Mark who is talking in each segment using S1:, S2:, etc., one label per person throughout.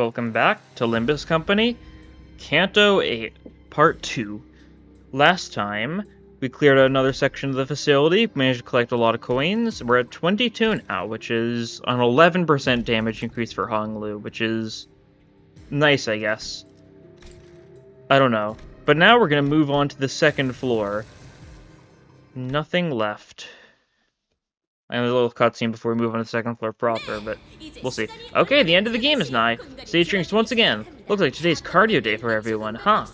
S1: Welcome back to Limbus Company, Canto 8, Part 2. Last time, we cleared out another section of the facility, managed to collect a lot of coins. We're at 22 now, which is an 11% damage increase for Honglu, which is nice, I guess. I don't know. But now we're going to move on to the second floor. Nothing left. And a little cutscene before we move on to the second floor proper, but we'll see. Okay, the end of the game is nigh. Stage shrinks once again. Looks like today's cardio day for everyone, huh?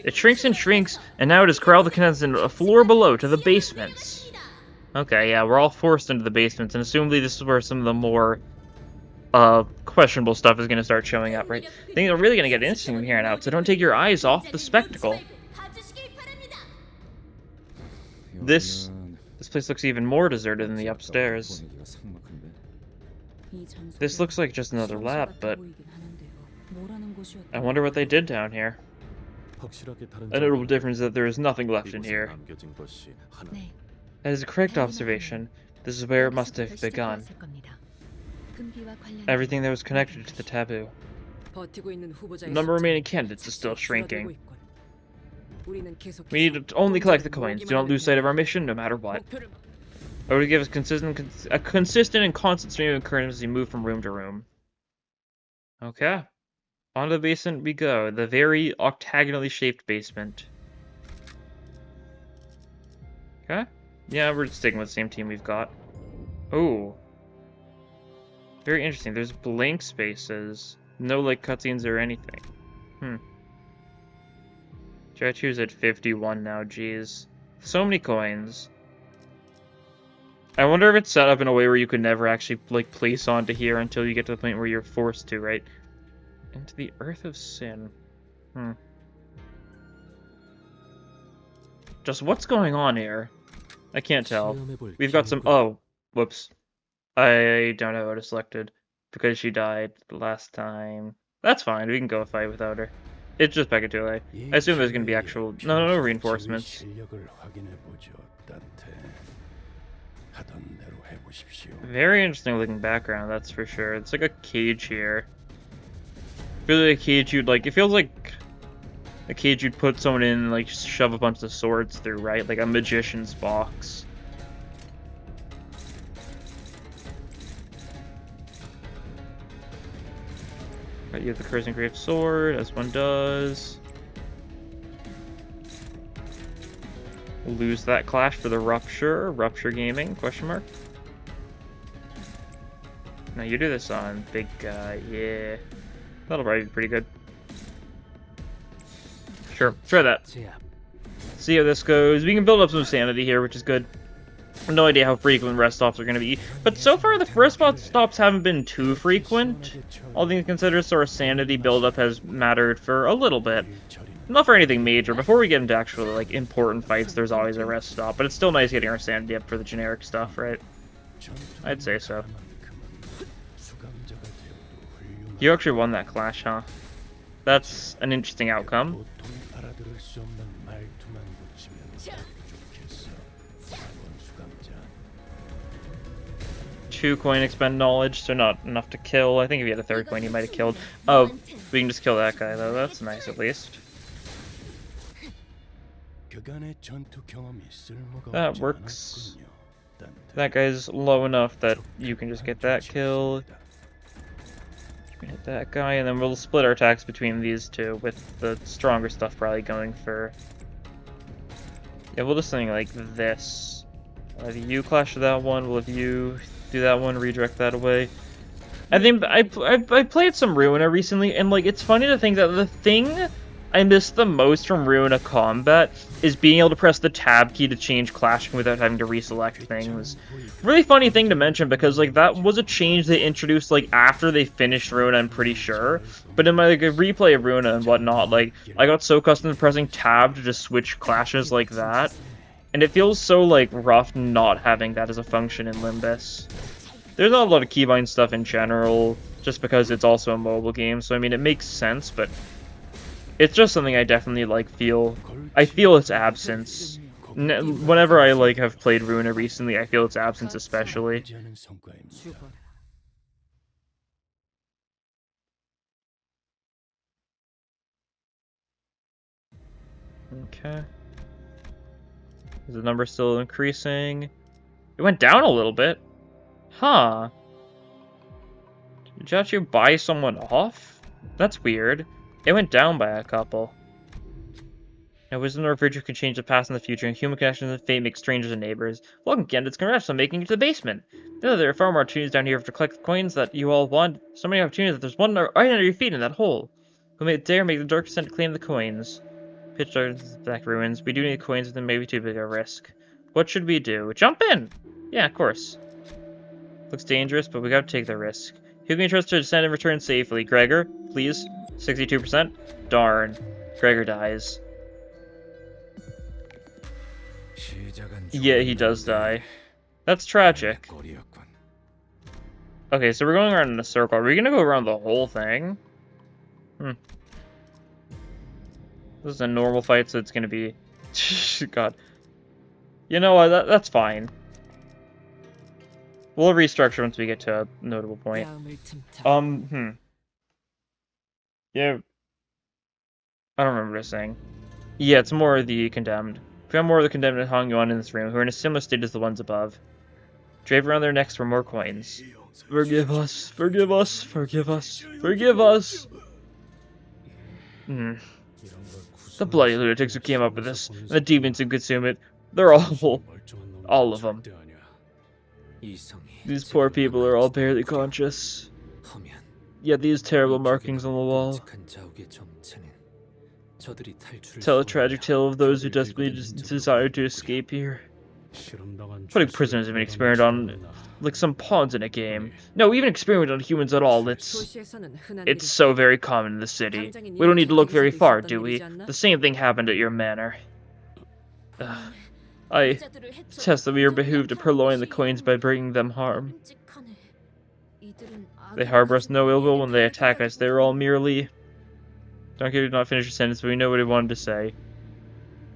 S1: It shrinks and shrinks, and now it has corralled the contestants a floor below to the basements. Okay, yeah, we're all forced into the basements, and assumably this is where some of the more questionable stuff is going to start showing up, right? Things are really going to get interesting from here on out, so don't take your eyes off the spectacle. This place looks even more deserted than the upstairs. This looks like just another lab, but I wonder what they did down here. A notable difference is that there is nothing left in here. That is a correct observation. This is where it must have begun. Everything that was connected to the taboo. The number of remaining candidates is still shrinking. We need to only collect the coins. Do not lose sight of our mission, no matter what. I would give us a consistent and constant stream of currents as we move from room to room. Okay. On to the basement we go. The very octagonally shaped basement. Okay. Yeah, we're sticking with the same team we've got. Oh. Very interesting. There's blank spaces. No, like, cutscenes or anything. Statue's at 51 now, jeez. So many coins. I wonder if it's set up in a way where you could never actually, like, place onto here until you get to the point where you're forced to, right? Into the Earth of Sin. Just what's going on here? I can't tell. We've got some... Oh, whoops. I don't have Oda selected because she died last time. That's fine, we can go fight without her. It's just Pekatule. I assume there's going to be actual... No reinforcements. Very interesting looking background, that's for sure. It's like a cage here. I feel like a cage you'd like... It feels like a cage you'd put someone in and like shove a bunch of swords through, right? Like a magician's box. Right, you have the Cursing Grave Sword, as one does. We'll lose that clash for the Rupture. Rupture Gaming, question mark. Now you do this on big guy, yeah. That'll probably be pretty good. Sure, try that. See how this goes. We can build up some sanity here, which is good. No idea how frequent rest stops are going to be, but so far the rest stops haven't been too frequent. All things considered, so our sanity buildup has mattered for a little bit. Not for anything major. Before we get into actual like important fights, there's always a rest stop, but it's still nice getting our sanity up for the generic stuff, right? I'd say so. You actually won that clash, huh? That's an interesting outcome. 2 coin expend knowledge, so not enough to kill. I think if you had a 3rd coin, you might have killed. Oh, we can just kill that guy, though. That's nice, at least. That works. That guy's low enough that you can just get that kill. You can hit that guy, and then we'll split our attacks between these two, with the stronger stuff probably going for... Yeah, we'll do something like this. We'll have you clash with that one, we'll have you... do that one, redirect that away. I think I played some Ruina recently, and like it's funny to think that the thing I missed the most from Ruina combat is being able to press the tab key to change clashing without having to reselect things. Really funny thing to mention because like that was a change they introduced like after they finished Ruina, I'm pretty sure. But in my like replay of Ruina and whatnot, like I got so accustomed to pressing tab to just switch clashes like that. And it feels so, like, rough not having that as a function in Limbus. There's not a lot of keybind stuff in general, just because it's also a mobile game, so I mean, it makes sense, but it's just something I definitely, like, I feel its absence. Whenever I, like, have played Ruina recently, I feel its absence especially. Okay. Is the number still increasing? It went down a little bit. Huh. Did you actually buy someone off? That's weird. It went down by a couple. Now, wisdom or virtue can change the past and the future, and human connections and fate make strangers and neighbors. Welcome, candidates. Congrats on making it to the basement. There are far more opportunities down here to collect the coins that you all want. So many opportunities that there's one right under your feet in that hole. Who may dare make the dark descent to claim the coins? Pitch dark back ruins. We do need coins, but then maybe too big a risk. What should we do? Jump in! Yeah, of course. Looks dangerous, but we gotta take the risk. Who can we trust to descend and return safely? Gregor, please. 62%. Darn. Gregor dies. Yeah, he does die. That's tragic. Okay, so we're going around in a circle. Are we gonna go around the whole thing? This is a normal fight, so it's gonna be... God. You know what, that's fine. We'll restructure once we get to a notable point. Yeah. I don't remember this saying. Yeah, it's more of the condemned. We found more of the condemned and hung on in this room, who are in a similar state as the ones above. Drave around their necks for more coins. Forgive us, forgive us, forgive us, forgive us! The bloody lunatics who came up with this, and the demons who consume it, they're awful. All of them. These poor people are all barely conscious. Yet these terrible markings on the wall tell a tragic tale of those who desperately desire to escape here. Putting prisoners have been experimented on like some pawns in a game. No, even experimented on humans at all. It's so very common in the city. We don't need to look very far, do we? The same thing happened at your manor. I attest that we are behooved to purloin the coins by bringing them harm. They harbor us no ill will when they attack us. They are all merely... Donkey did not finish his sentence, but we know what he wanted to say.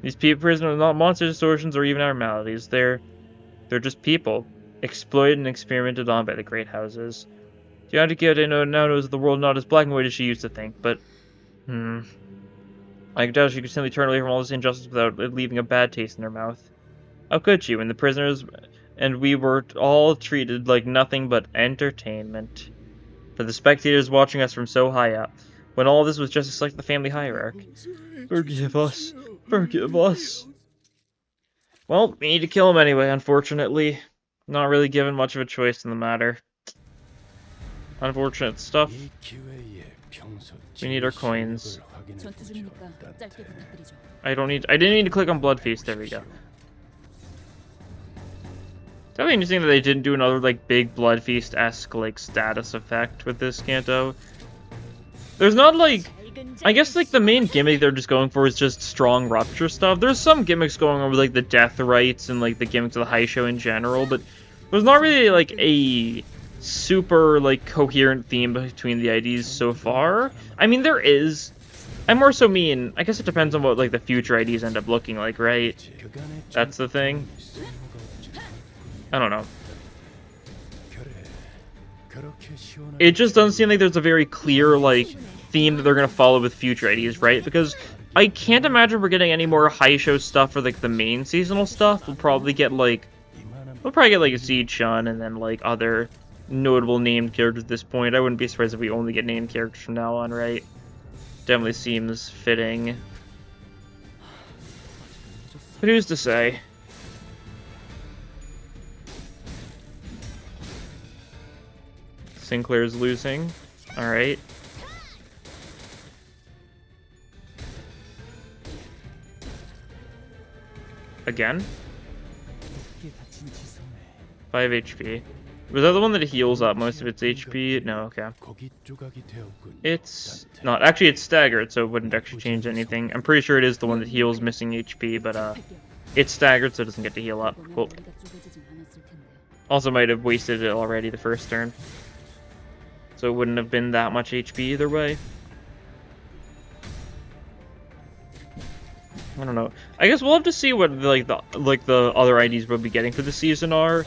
S1: These prisoners are not monsters, distortions, or even abnormalities. They're just people, exploited and experimented on by the great houses. The Auntie now knows the world not as black and white as she used to think, but... I doubt she could simply turn away from all this injustice without it leaving a bad taste in her mouth. How could she, when the prisoners and we were all treated like nothing but entertainment? For the spectators watching us from so high up, when all this was just like the family hierarchy. Forgive us. Forgive us. Well, we need to kill him anyway, unfortunately. Not really given much of a choice in the matter. Unfortunate stuff. We need our coins. I didn't need to click on Blood Feast, there we go. It's definitely interesting that they didn't do another, like, big Blood Feast-esque, like, status effect with this Canto. There's not, like... I guess, like, the main gimmick they're just going for is just strong rupture stuff. There's some gimmicks going on with, like, the death rites and, like, the gimmicks of the high show in general, but there's not really, like, a super, like, coherent theme between the IDs so far. I mean, there is. I more so mean, I guess it depends on what, like, the future IDs end up looking like, right? That's the thing. I don't know. It just doesn't seem like there's a very clear, like, theme that they're gonna follow with future IDs, right? Because I can't imagine we're getting any more high show stuff for, like, the main seasonal stuff. We'll probably get, like, a Siege Shun and then, like, other notable named characters at this point. I wouldn't be surprised if we only get named characters from now on, right? Definitely seems fitting. But who's to say? Sinclair's losing. Alright. Again? 5 HP. Was that the one that heals up most of its HP? No, okay. It's not. Actually, it's staggered, so it wouldn't actually change anything. I'm pretty sure it is the one that heals missing HP, but it's staggered, so it doesn't get to heal up. Cool. Also might have wasted it already the first turn. So it wouldn't have been that much HP either way. I don't know. I guess we'll have to see what the other IDs we'll be getting for the season are.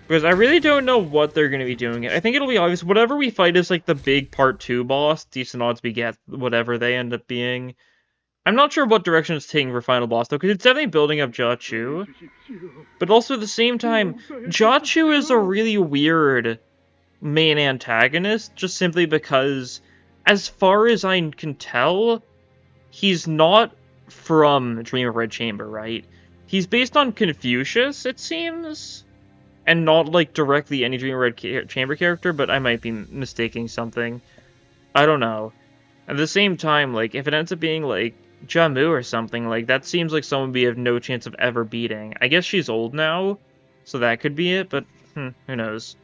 S1: Because I really don't know what they're going to be doing. I think it'll be obvious. Whatever we fight is like the big part 2 boss. Decent odds we get whatever they end up being. I'm not sure what direction it's taking for final boss though, because it's definitely building up Jia Chu. But also at the same time, Jia Chu is a really weird main antagonist, just simply because, as far as I can tell, he's not from Dream of Red Chamber, right? He's based on Confucius, it seems, and not, like, directly any Dream of Red Chamber character, but I might be mistaking something. I don't know. At the same time, like, if it ends up being, like, Jia Mu or something, like, that seems like someone we have no chance of ever beating. I guess she's old now, so that could be it, but, who knows.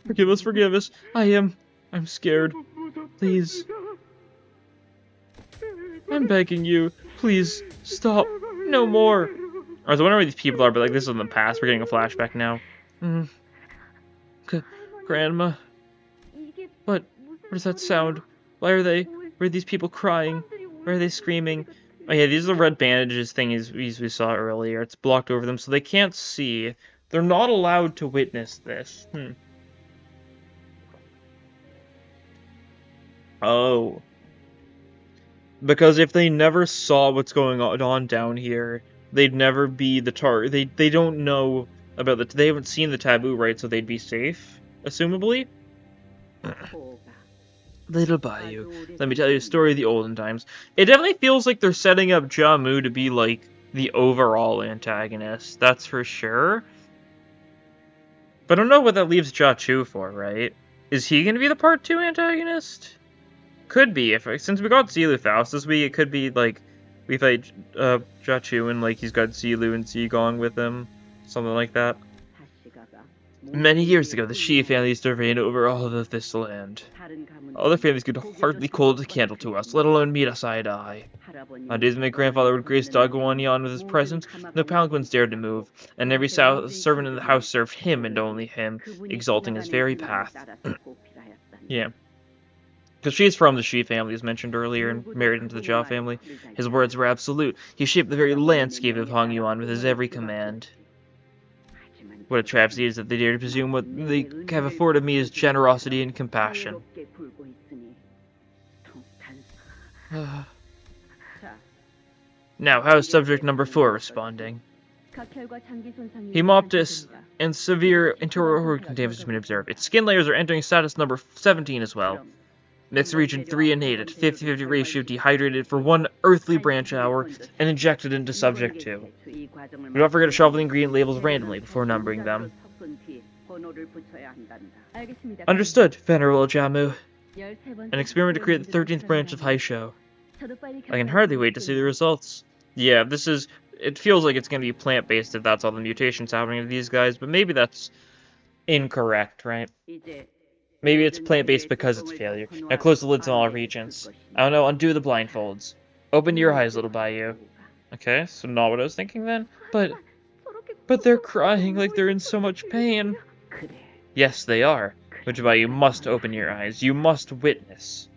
S1: Forgive us, I'm scared. Please. I'm begging you. Please, stop. No more. I was wondering where these people are, but, like, this is in the past. We're getting a flashback now. Grandma. What does that sound? Why are these people crying? Why are they screaming? Oh yeah, these are the red bandages things we saw earlier. It's blocked over them, so they can't see. They're not allowed to witness this. Oh. Because if they never saw what's going on down here, they'd never be the target. They don't know about they haven't seen the taboo, right? So they'd be safe, assumably. Little Bayou, let me tell you a story of the olden times. It definitely feels like they're setting up Jia Mu to be, like, the overall antagonist. That's for sure. But I don't know what that leaves Jia Chu for, right? Is he going to be the part 2 antagonist? Could be. Since we got Zilu Faust this week, it could be, like, we fight Jia Chu and, like, he's got Zilu and Zigong with him. Something like that. Many years ago, the Shi family used to reign over all of this land. Other families could hardly hold a candle to us, let alone meet us eye to eye. On days when my grandfather would grace Dagwanian with his presence, no palanquins dared to move, and every servant in the house served him and only him, exalting his very path. Yeah. Because she's from the Shi family, as mentioned earlier, and married into the Jia family. His words were absolute. He shaped the very landscape of Hongyuan with his every command. What a travesty is that they dare to presume what they have afforded me is generosity and compassion. Now, how is subject number 4 responding? Hemoptis and severe internal damage has been observed. Its skin layers are entering status number 17 as well. Mixed region 3 and 8 at 50-50 ratio dehydrated for 1 earthly branch hour and injected into subject 2. Do not forget to shuffle the ingredient labels randomly before numbering them. Understood, Venerable Jia Mu. An experiment to create the 13th branch of Haisho. I can hardly wait to see the results. Yeah, it feels like it's going to be plant-based if that's all the mutations happening to these guys, but maybe that's incorrect, right? Maybe it's plant-based because it's failure. Now close the lids on all regions. I don't know, undo the blindfolds. Open your eyes, little Bayou. Okay, so not what I was thinking then. But they're crying like they're in so much pain. Yes, they are. Which is why you must open your eyes. You must witness.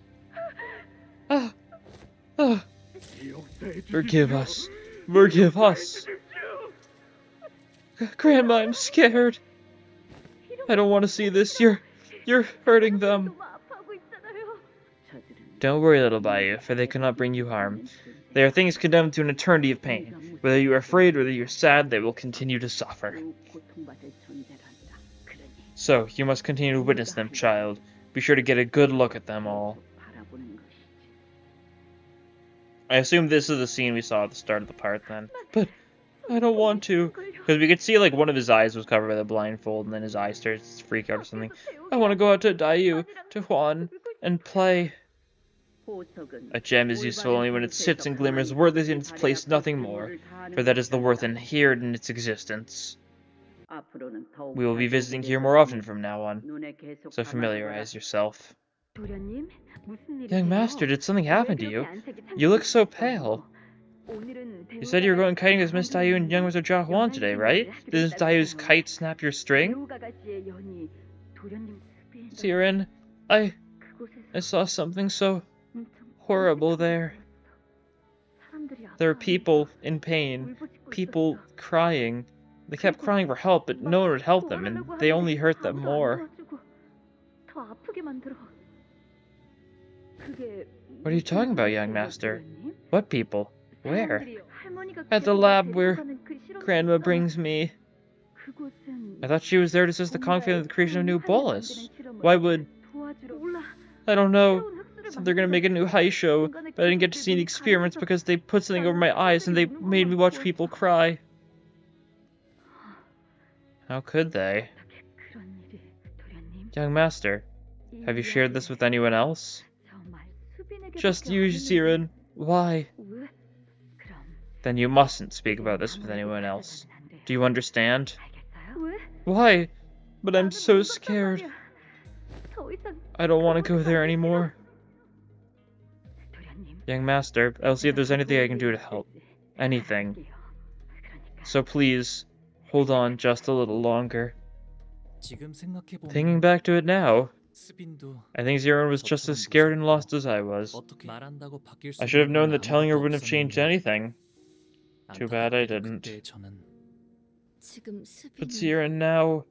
S1: Forgive us. Forgive us. Grandma, I'm scared. I don't want to see this. You're hurting them. Don't worry, little Bayou, for they cannot bring you harm. They are things condemned to an eternity of pain. Whether you are afraid, whether you're sad, they will continue to suffer. So, you must continue to witness them, child. Be sure to get a good look at them all. I assume this is the scene we saw at the start of the part, then. But I don't want to. Because we could see, like, one of his eyes was covered by the blindfold, and then his eye starts to freak out or something. I want to go out to Daiyu, to Huan, and play. A gem is useful only when it sits and glimmers, worthless in its place, nothing more. For that is the worth inherent in its existence. We will be visiting here more often from now on, so familiarize yourself. Young master, did something happen to you? You look so pale. You said you were going kiting with Miss Daiyu and young Mr. Jia Huan today, right? Did Miss Daiu's kite snap your string? Siren, I saw something so horrible there. There are people in pain, people crying. They kept crying for help, but no one would help them, and they only hurt them more. What are you talking about, young master? What people? Where? At the lab where Grandma brings me. I thought she was there to assist the Kong family with the creation of new bolus. Why would... I don't know. Said they're gonna make a new high show, but I didn't get to see any experiments because they put something over my eyes and they made me watch people cry. How could they? Young master, have you shared this with anyone else? Just you, Ziren. Why? Then you mustn't speak about this with anyone else. Do you understand? Why? But I'm so scared. I don't want to go there anymore. Young master, I'll see if there's anything I can do to help. Anything. So please, hold on just a little longer. Thinking back to it now, I think Ziren was just as scared and lost as I was. I should have known that telling her wouldn't have changed anything. Too bad I didn't. But Ziren now...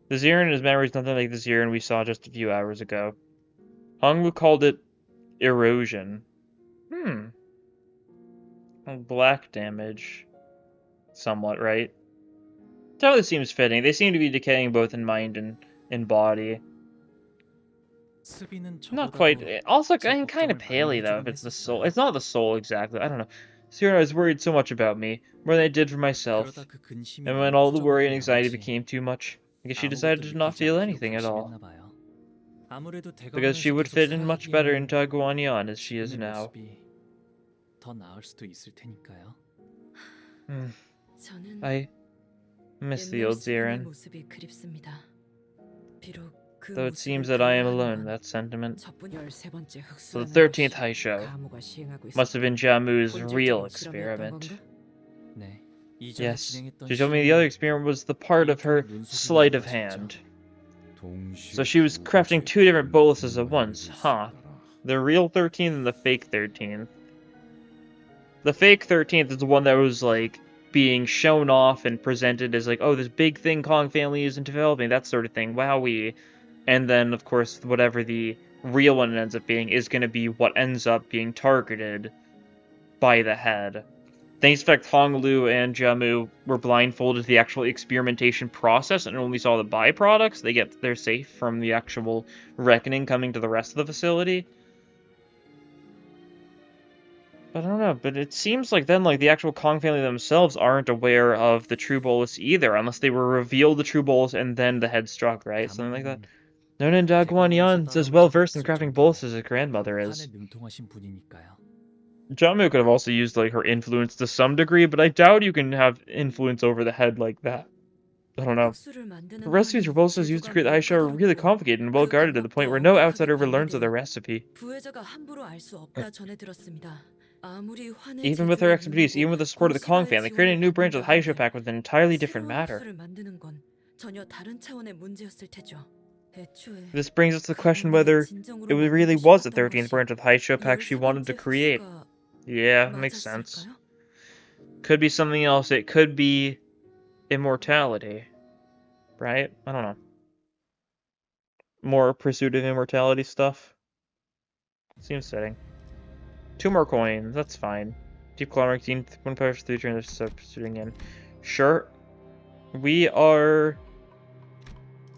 S1: The Ziren in his memory is nothing like the Ziren we saw just a few hours ago. Hongwu called it erosion. Black damage. Somewhat, right? Totally seems fitting. They seem to be decaying both in mind and in body. Not quite. Also, kind of paley, though, if it's the soul. It's not the soul, exactly. I don't know. Ziren was worried so much about me, more than I did for myself. And when all the worry and anxiety became too much, I guess she decided to not feel anything at all. Because she would fit in much better into Guanyan as she is now. I miss the old Ziren. Though it seems that I am alone in that sentiment. So the 13th high show must have been Jia Mu's real experiment. Yes, she told me the other experiment was the part of her sleight of hand. So she was crafting two different boluses at once, huh? The real 13th and the fake 13th. The fake 13th is the one that was, like, being shown off and presented as, like, oh, this big thing Kong family isn't developing, that sort of thing, wowee. And then, of course, whatever the real one ends up being is going to be what ends up being targeted by the head. Thanks to the fact Hong Lu and Jia Mu were blindfolded to the actual experimentation process and only saw the byproducts, they're safe from the actual reckoning coming to the rest of the facility. But I don't know, but it seems like then, like, the actual Kong family themselves aren't aware of the true bolus either, unless they were revealed the true bolus and then the head struck, right? Something like that. Nonan Guanyan is as well versed in crafting boluses as his grandmother is. Jia Mu could have also used, like, her influence to some degree, but I doubt you can have influence over the head like that. I don't know. The recipes for boluses used to create the high show are really complicated and well guarded to the point where no outsider ever learns of their recipe. Even with her expertise, even with the support of the Kong family, creating a new branch of the high show pack was an entirely different matter. This brings us to the question whether it really was the 13th branch of the high show pack she wanted to create. Yeah, makes sense. Could be something else. It could be immortality. Right? I don't know. More pursuit of immortality stuff. Seems fitting. 2 more coins. That's fine. Deep Claw Mark 1 power 3 turns substituting in. Sure. We are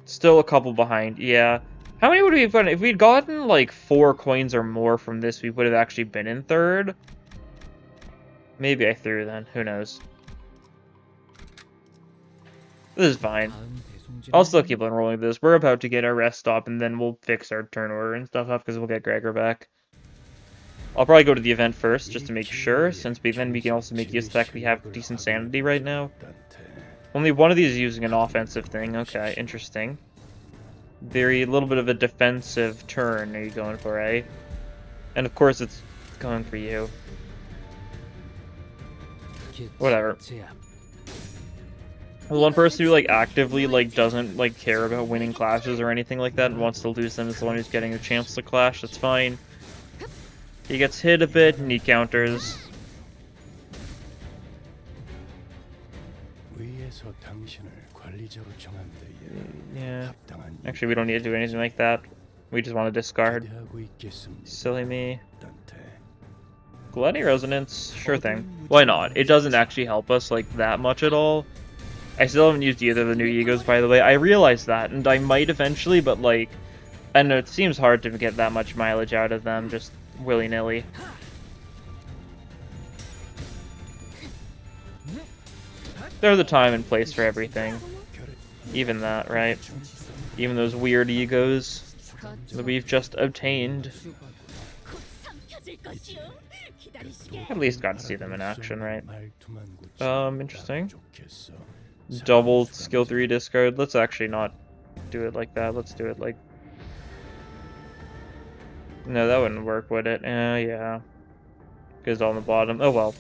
S1: still a couple behind. Yeah. How many would we have gotten? If we'd gotten like 4 coins or more from this, we would have actually been in 3rd. Maybe I threw then. Who knows? This is fine. I'll still keep on rolling this. We're about to get our rest stop, and then we'll fix our turn order and stuff up because we'll get Gregor back. I'll probably go to the event first, just to make sure, since then we can also make use of the fact we have decent sanity right now. Only one of these is using an offensive thing. Okay, interesting. Very little bit of a defensive turn are you going for, eh? And of course it's going for you. Whatever. The one person who, like, actively, like, doesn't, like, care about winning clashes or anything like that and wants to lose them is the one who's getting a chance to clash. That's fine. He gets hit a bit and he counters. Yeah. Actually, we don't need to do anything like that. We just want to discard. Silly me. Gluttony Resonance? Sure thing. Why not? It doesn't actually help us, like, that much at all. I still haven't used either of the new egos, by the way. I realize that, and I might eventually, but, like, I know it seems hard to get that much mileage out of them, just willy-nilly. There's a time and place for everything. Even that, right? Even those weird egos that we've just obtained. At least got to see them in action, right? Interesting. Double skill 3 discard. Let's actually not do it like that. Let's do it like... No, that wouldn't work, would it? Yeah. Because on the bottom. Oh well.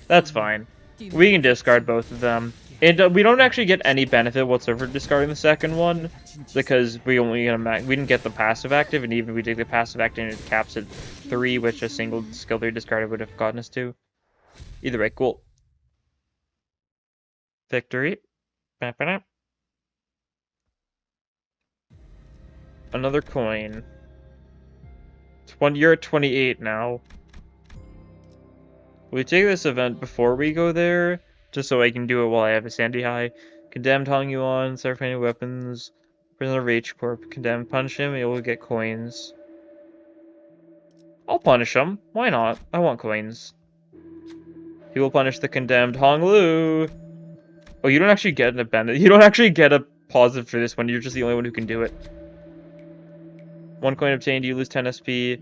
S1: That's fine. We can discard both of them. We don't actually get any benefit whatsoever discarding the second one, because we didn't get the passive active, and even if we did the passive active, it caps at 3, which a single skill 3 discarded would have gotten us to. Either way, cool. Victory. Another coin. You're at 28 now. We take this event before we go there, just so I can do it while I have a Sandy High. Condemned Hong Yuan, start finding weapons. Prisoner of H Corp. Condemned, punish him, and we'll get coins. I'll punish him. Why not? I want coins. He will punish the condemned Hong Lu. Oh, you don't actually get a benefit. You don't actually get a positive for this one. You're just the only one who can do it. 1 coin obtained, you lose 10 SP.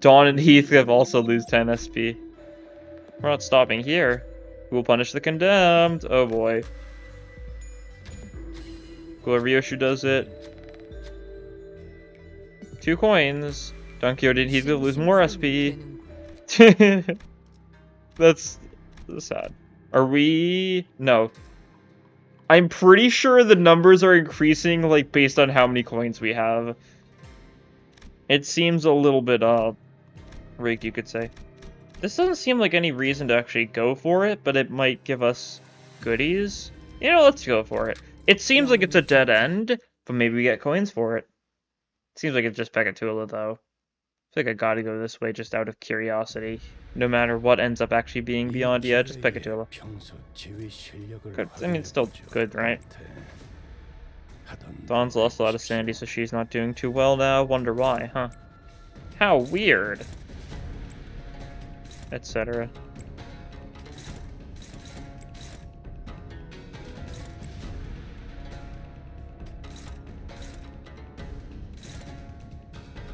S1: Dawn and Heathcliff also lose 10 SP. We're not stopping here. Who will punish the condemned? Oh boy. Cool, Ryoshu does it. 2 coins. Don Quixote and Heathcliff lose more SP. That's sad. Are we... No. I'm pretty sure the numbers are increasing, like, based on how many coins we have. It seems a little bit, rigged, you could say. This doesn't seem like any reason to actually go for it, but it might give us goodies. You know, let's go for it. It seems like it's a dead end, but maybe we get coins for it. Seems like it's just Pekatula, though. I feel like I gotta go this way just out of curiosity. No matter what ends up actually being beyond, yeah, just Pekatula. Good. I mean, it's still good, right? Dawn's lost a lot of sanity, so she's not doing too well now. Wonder why, huh? How weird. Etc.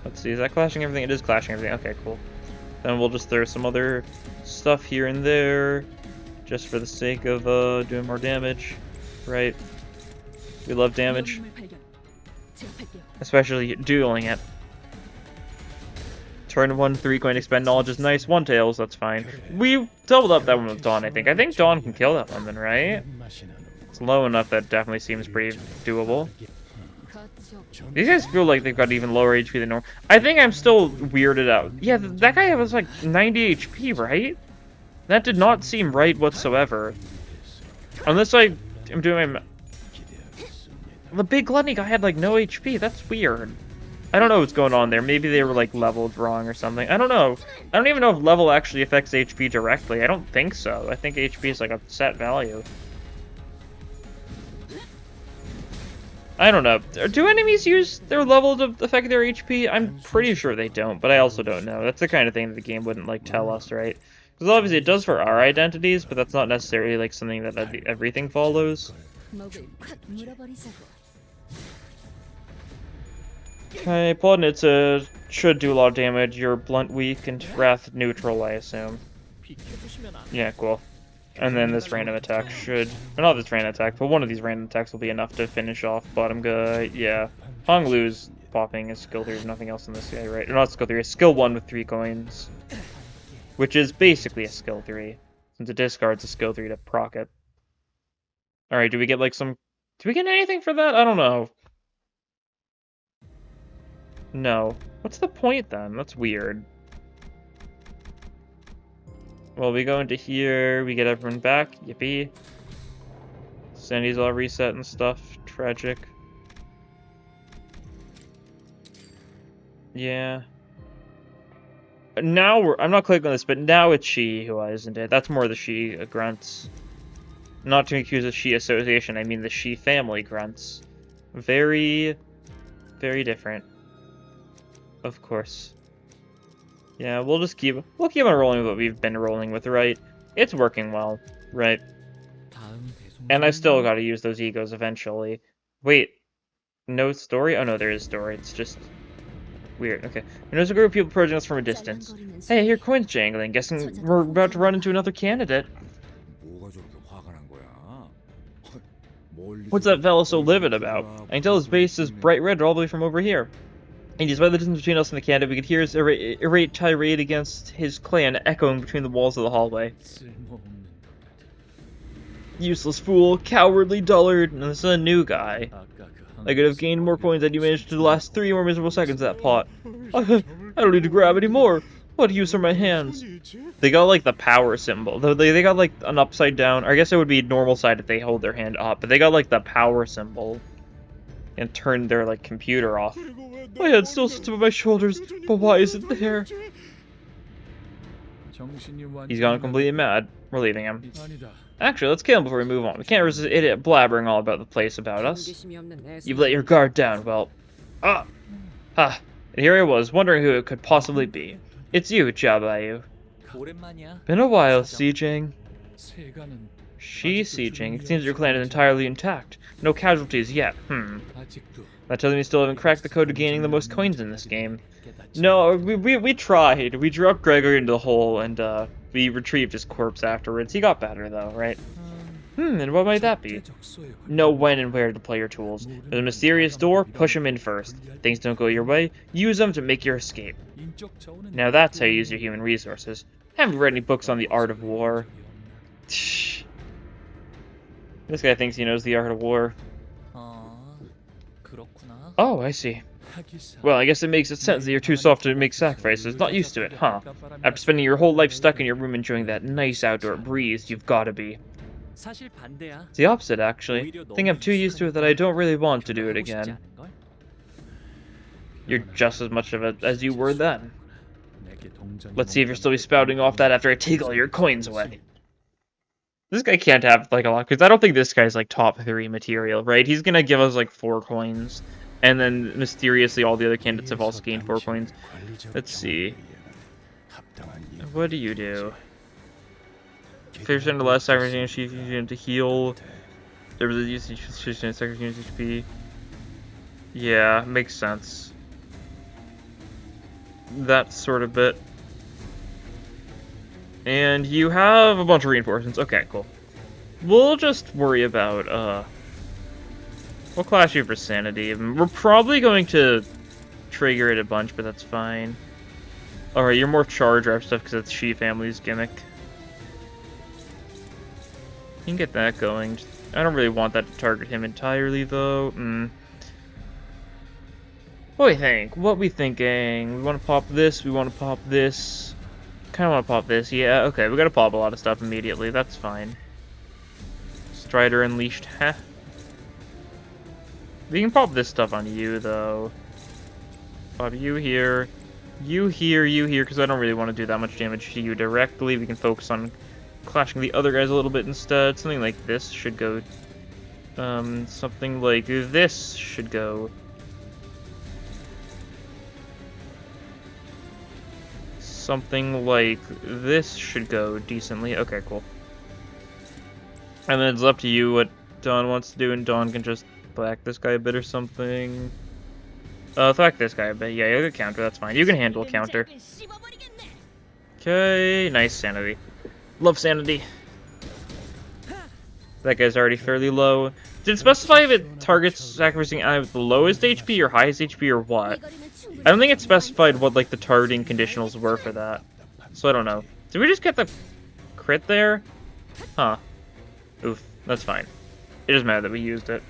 S1: Let's see, is that clashing everything? It is clashing everything. Okay, cool. Then we'll just throw some other stuff here and there, just for the sake of doing more damage, right? We love damage, especially dueling it. Turn 1, 3 coin expend knowledge is nice. 1 tails, that's fine. We doubled up that one with Dawn, I think. I think Dawn can kill that one then, right? It's low enough that definitely seems pretty doable. These guys feel like they've got even lower HP than normal. I think I'm still weirded out. Yeah, that guy was like 90 HP, right? That did not seem right whatsoever. Unless I'm doing my... The big gluttony guy had like no HP. That's weird. I don't know what's going on there. Maybe they were like leveled wrong or something. I don't know. I don't even know if level actually affects HP directly. I don't think so. I think HP is like a set value. I don't know. Do enemies use their level to affect their HP? I'm pretty sure they don't, but I also don't know. That's the kind of thing that the game wouldn't like tell us, right? Because obviously it does for our identities, but that's not necessarily like something that everything follows. Okay, Plodnitsa should do a lot of damage. You're blunt weak and wrath neutral, I assume. Yeah, cool. And then this random attack should... Or not this random attack, but one of these random attacks will be enough to finish off bottom guy. Yeah. Hong Lu's popping his skill 3. There's nothing else in this guy, right? Or not skill 3, skill 1 with 3 coins. Which is basically a skill 3. Since it discards a skill 3 to proc it. Alright, do we get like some... Do we get anything for that? I don't know. No. What's the point then? That's weird. Well, we go into here, we get everyone back. Yippee. Sandy's all reset and stuff. Tragic. Yeah. Now I'm not clicking on this, but now it's she who isn't it. That's more the she grunts. Not to accuse of she association, I mean the she family grunts. Very, very different. Of course. Yeah, we'll keep on rolling with what we've been rolling with, right? It's working well, right? And I still gotta use those egos eventually. Wait, no story? Oh no, there is story. It's just weird. Okay. There's a group of people approaching us from a distance. Hey, I hear coins jangling. Guessing we're about to run into another candidate. What's that fellow so livid about? I can tell his face is bright red all the way from over here. And despite the distance between us and the candidate, we could hear his irate tirade against his clan echoing between the walls of the hallway. Useless fool, cowardly dullard, and this is a new guy. I could have gained more coins had you managed to last 3 more miserable seconds of that pot. I don't need to grab any more. What use are my hands? They got like the power symbol. They got like an upside down. Or I guess it would be normal side if they hold their hand up, but they got like the power symbol. And turned their like computer off. My head still sits on my shoulders, but why is it there? He's gone completely mad. We're leaving him. Actually, let's kill him before we move on. We can't resist idiot blabbering all about the place about us. You've let your guard down, well... And here I was, wondering who it could possibly be. It's you, Jia Mu. Been a while, Sijing. Shi Sijing. It seems your clan is entirely intact. No casualties yet. That tells me you still haven't cracked the code to gaining the most coins in this game. No, we tried. We dropped Gregory into the hole, and we retrieved his corpse afterwards. He got better, though, right? And what might that be? Know when and where to play your tools. There's a mysterious door, push them in first. Things don't go your way, use them to make your escape. Now that's how you use your human resources. Haven't read any books on the art of war. This guy thinks he knows the art of war. Oh, I see. Well, I guess it makes sense that you're too soft to make sacrifices. Not used to it, huh? After spending your whole life stuck in your room enjoying that nice outdoor breeze, you've gotta be. It's the opposite, actually. I think I'm too used to it that I don't really want to do it again. You're just as much of it as you were then. Let's see if you'll still be spouting off that after I take all your coins away. This guy can't have, like, a lot, because I don't think this guy's, like, top 3 material, right? He's gonna give us, like, 4 coins, and then, mysteriously, all the other candidates have also gained 4 coins. Let's see. What do you do? 50% or less sacrificing to heal. There was a usage sacrificing HP. Yeah, makes sense. That sort of bit. And you have a bunch of reinforcements. Okay, cool. We'll just worry about, we'll clash you for sanity. We're probably going to trigger it a bunch, but that's fine. Alright, you're more charge rep stuff because it's Shi family's gimmick. You can get that going. I don't really want that to target him entirely, though. What do we think? What we thinking? We want to pop this, we want to pop this. Kind of want to pop this, yeah, okay, we gotta pop a lot of stuff immediately, that's fine. Strider Unleashed, heh. We can pop this stuff on you, though. Pop you here, because I don't really want to do that much damage to you directly. We can focus on clashing the other guys a little bit instead. Something like this should go. Something like this should go. Something like this should go decently. Okay, cool. And then it's up to you what Dawn wants to do, and Dawn can just thwack this guy a bit or something. Thwack this guy a bit. Yeah, you'll get counter, that's fine. You can handle a counter. Okay, nice sanity. Love sanity. That guy's already fairly low. Did it specify if it targets sacrificing either the lowest HP or highest HP or what? I don't think it specified what, like, the targeting conditionals were for that. So I don't know. Did we just get the crit there? Huh. Oof. That's fine. It doesn't matter that we used it.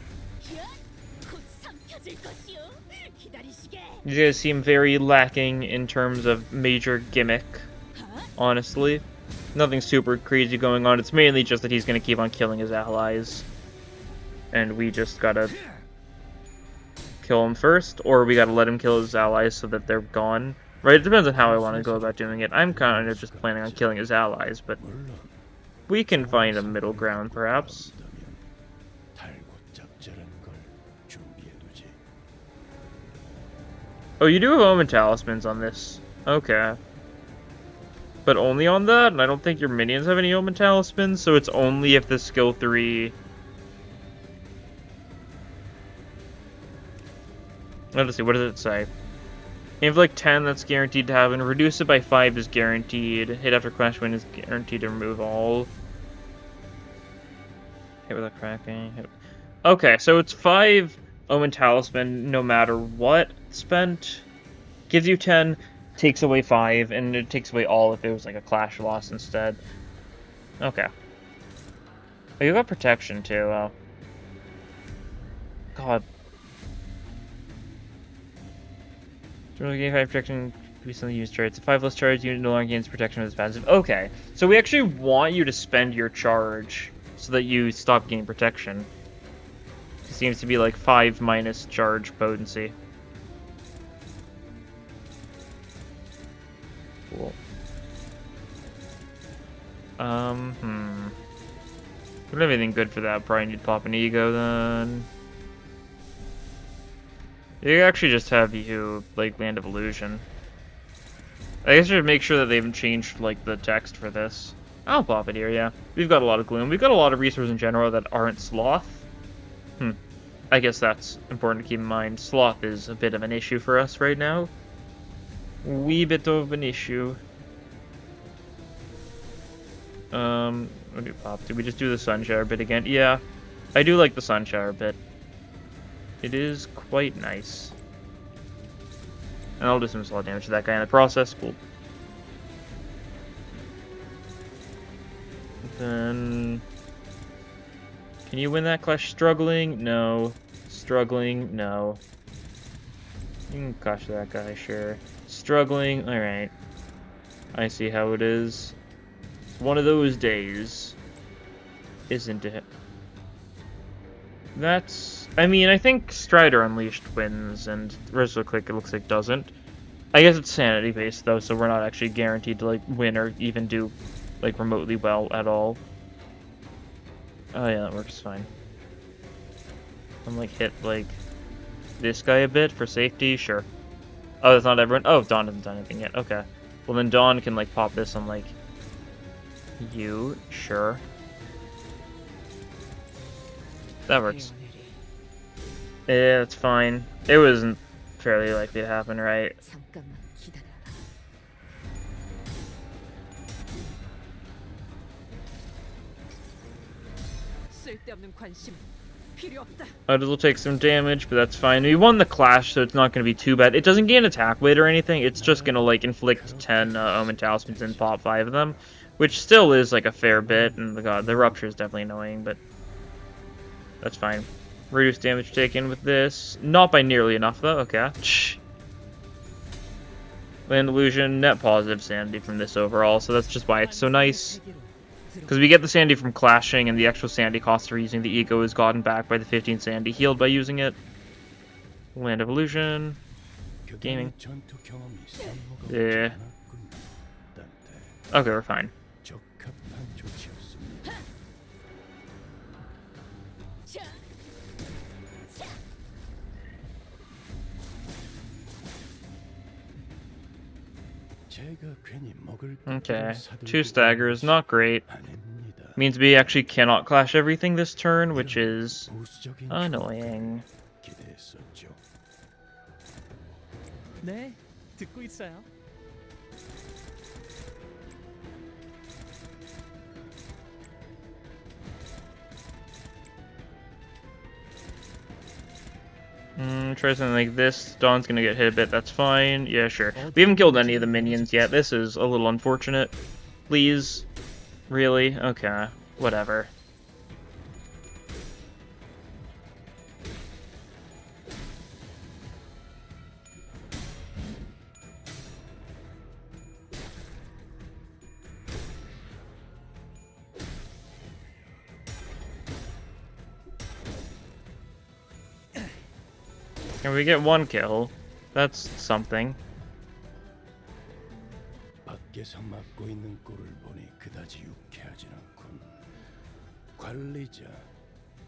S1: These guys seem very lacking in terms of major gimmick, honestly. Nothing super crazy going on. It's mainly just that he's going to keep on killing his allies. and we just gotta kill him first, or we gotta let him kill his allies so that they're gone. Right, it depends on how I want to go about doing it. I'm kind of just planning on killing his allies, but we can find a middle ground, perhaps. Oh, you do have Omen Talismans on this. Okay. But only on that? And I don't think your minions have any Omen Talismans, so it's only if the skill 3... Let's see, what does it say? Aim for like 10, that's guaranteed to have, and reduce it by 5 is guaranteed. Hit after clash win is guaranteed to remove all. Hit without cracking. Okay, so it's 5 Omen Talisman no matter what spent. Gives you 10, takes away 5, and it takes away all if it was like a clash loss instead. Okay. Oh, you got protection too, oh. God. Really gain 5 protection to be something used charge. It's a 5 less charge, unit no longer gains protection with its passive. Okay. So we actually want you to spend your charge so that you stop gaining protection. It seems to be like 5 minus charge potency. Cool. We don't have anything good for that. Probably need to pop an ego then. You actually just have you, like, Land of Illusion. I guess you should make sure that they haven't changed, like, the text for this. I'll pop it here, yeah. We've got a lot of Gloom. We've got a lot of resources in general that aren't Sloth. I guess that's important to keep in mind. Sloth is a bit of an issue for us right now. Wee bit of an issue. What do we pop? Did we just do the Sunshower bit again? Yeah. I do like the Sunshower bit. It is quite nice. And I'll do some slot damage to that guy in the process. Cool. Then... Can you win that clash struggling? No. Struggling? No. You can clash that guy, sure. Struggling? Alright. I see how it is. One of those days. Isn't it? That's... I mean, I think Strider Unleashed wins, and Resolute Click it looks like doesn't. I guess it's sanity-based, though, so we're not actually guaranteed to, like, win or even do, like, remotely well at all. Oh, yeah, that works fine. I'm, like, hit, like, this guy a bit for safety? Sure. Oh, that's not everyone? Oh, Dawn hasn't done anything yet. Okay. Well, then Dawn can, like, pop this on, like, you. Sure. That works. Yeah, that's fine. It wasn't fairly likely to happen, right? This will take some damage, but that's fine. We won the clash, so it's not going to be too bad. It doesn't gain attack weight or anything. It's just going to, like, inflict 10 Omen Talismans and pop 5 of them, which still is, like, a fair bit. And, God, the Rupture is definitely annoying, but that's fine. Reduce damage taken with this. Not by nearly enough, though. Okay. Land Illusion, net positive sanity from this overall, so that's just why it's so nice. Because we get the sanity from clashing, and the actual sanity cost for using the ego is gotten back by the 15 sanity healed by using it. Land of Illusion. Gaming. Yeah. Okay, we're fine. Okay, 2 staggers, not great. Means we actually cannot clash everything this turn, which is annoying. Try something like this. Dawn's gonna get hit a bit, that's fine. Yeah, sure. We haven't killed any of the minions yet. This is a little unfortunate. Please? Really? Okay. Whatever. And we get 1 kill. That's something.
S2: 밖에서 막고 있는 꼴을 보니 그다지 유쾌하진 않군. 관리자,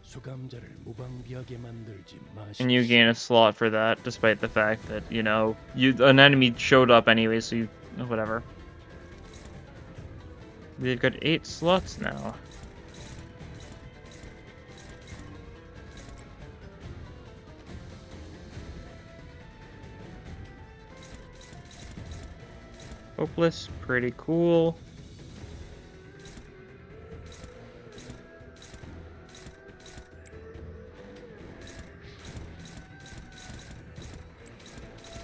S2: 수감자를 무방비하게 만들지 마십시오.
S1: And you gain a slot for that, despite the fact that, you know, an enemy showed up anyway, so you... whatever. We've got 8 slots now. Hopeless, pretty cool.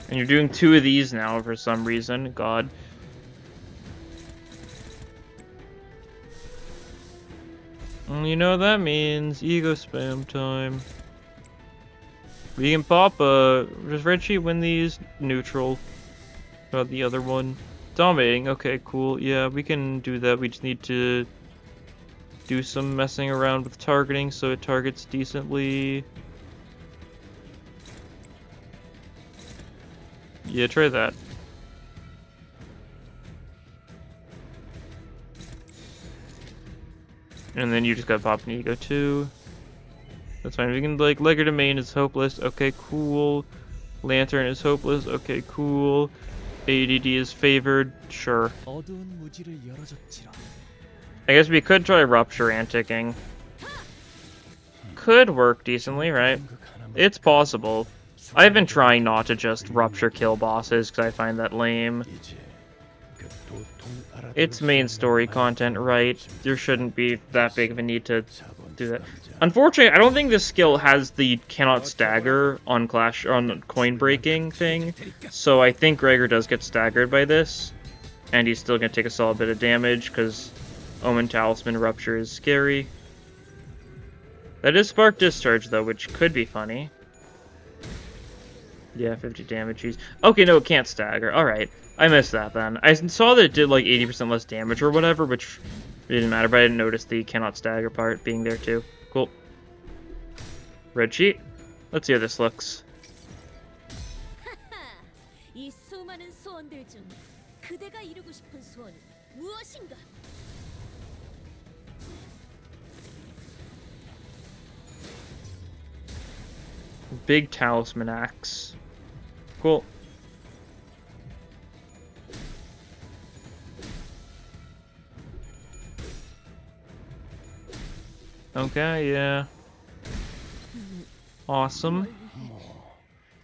S1: And you're doing 2 of these now for some reason. God. Well, you know what that means. Ego spam time. We can pop does Red Sheet win these? Neutral. About the other one. Dominating, okay, cool. Yeah, we can do that. We just need to do some messing around with targeting so it targets decently. Yeah, try that. And then you just gotta pop an ego too. That's fine. We can, like, Legger Domain is hopeless. Okay, cool. Lantern is hopeless. Okay, cool. ADD is favored. Sure. I guess we could try Rupture Anticing. Could work decently, right? It's possible. I've been trying not to just Rupture kill bosses because I find that lame. It's main story content, right? There shouldn't be that big of a need to do that. Unfortunately, I don't think this skill has the cannot stagger on Clash on coin breaking thing, so I think Gregor does get staggered by this, and he's still gonna take a solid bit of damage because Omen Talisman Rupture is scary. That is Spark Discharge though, which could be funny. Yeah, 50 damage. Okay, no, it can't stagger. All right, I missed that then. I saw that it did like 80% less damage or whatever, which didn't matter, but I didn't notice the cannot stagger part being there too. Cool. Red sheet. Let's see how this looks. Big Talisman Axe. Cool. Okay, yeah. Awesome.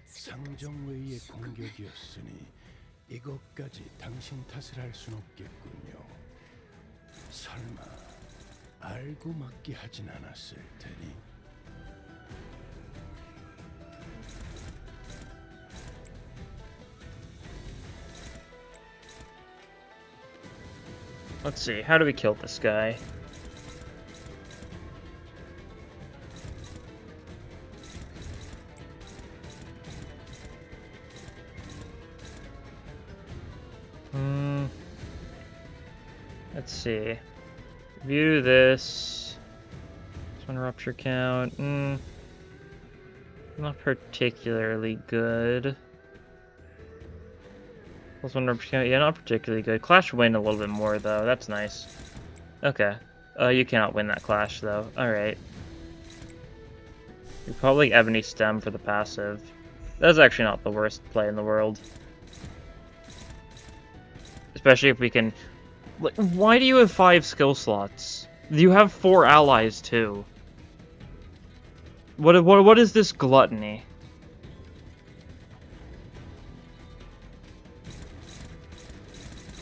S2: 상정외의 공격이었으니 이것까지 당신 탓을 할 순 없겠군요. 설마 알고 맞게 하진 않았을 테니.
S1: Let's see, how do we kill this guy? Let's see. If you do this, one rupture count, not particularly good. Plus one rupture count, yeah, not particularly good. Clash win a little bit more though, that's nice. Okay. You cannot win that clash though. Alright. You probably Ebony Stem for the passive. That's actually not the worst play in the world. Especially if we can... Like, why do you have 5 skill slots? You have 4 allies too. What is this gluttony?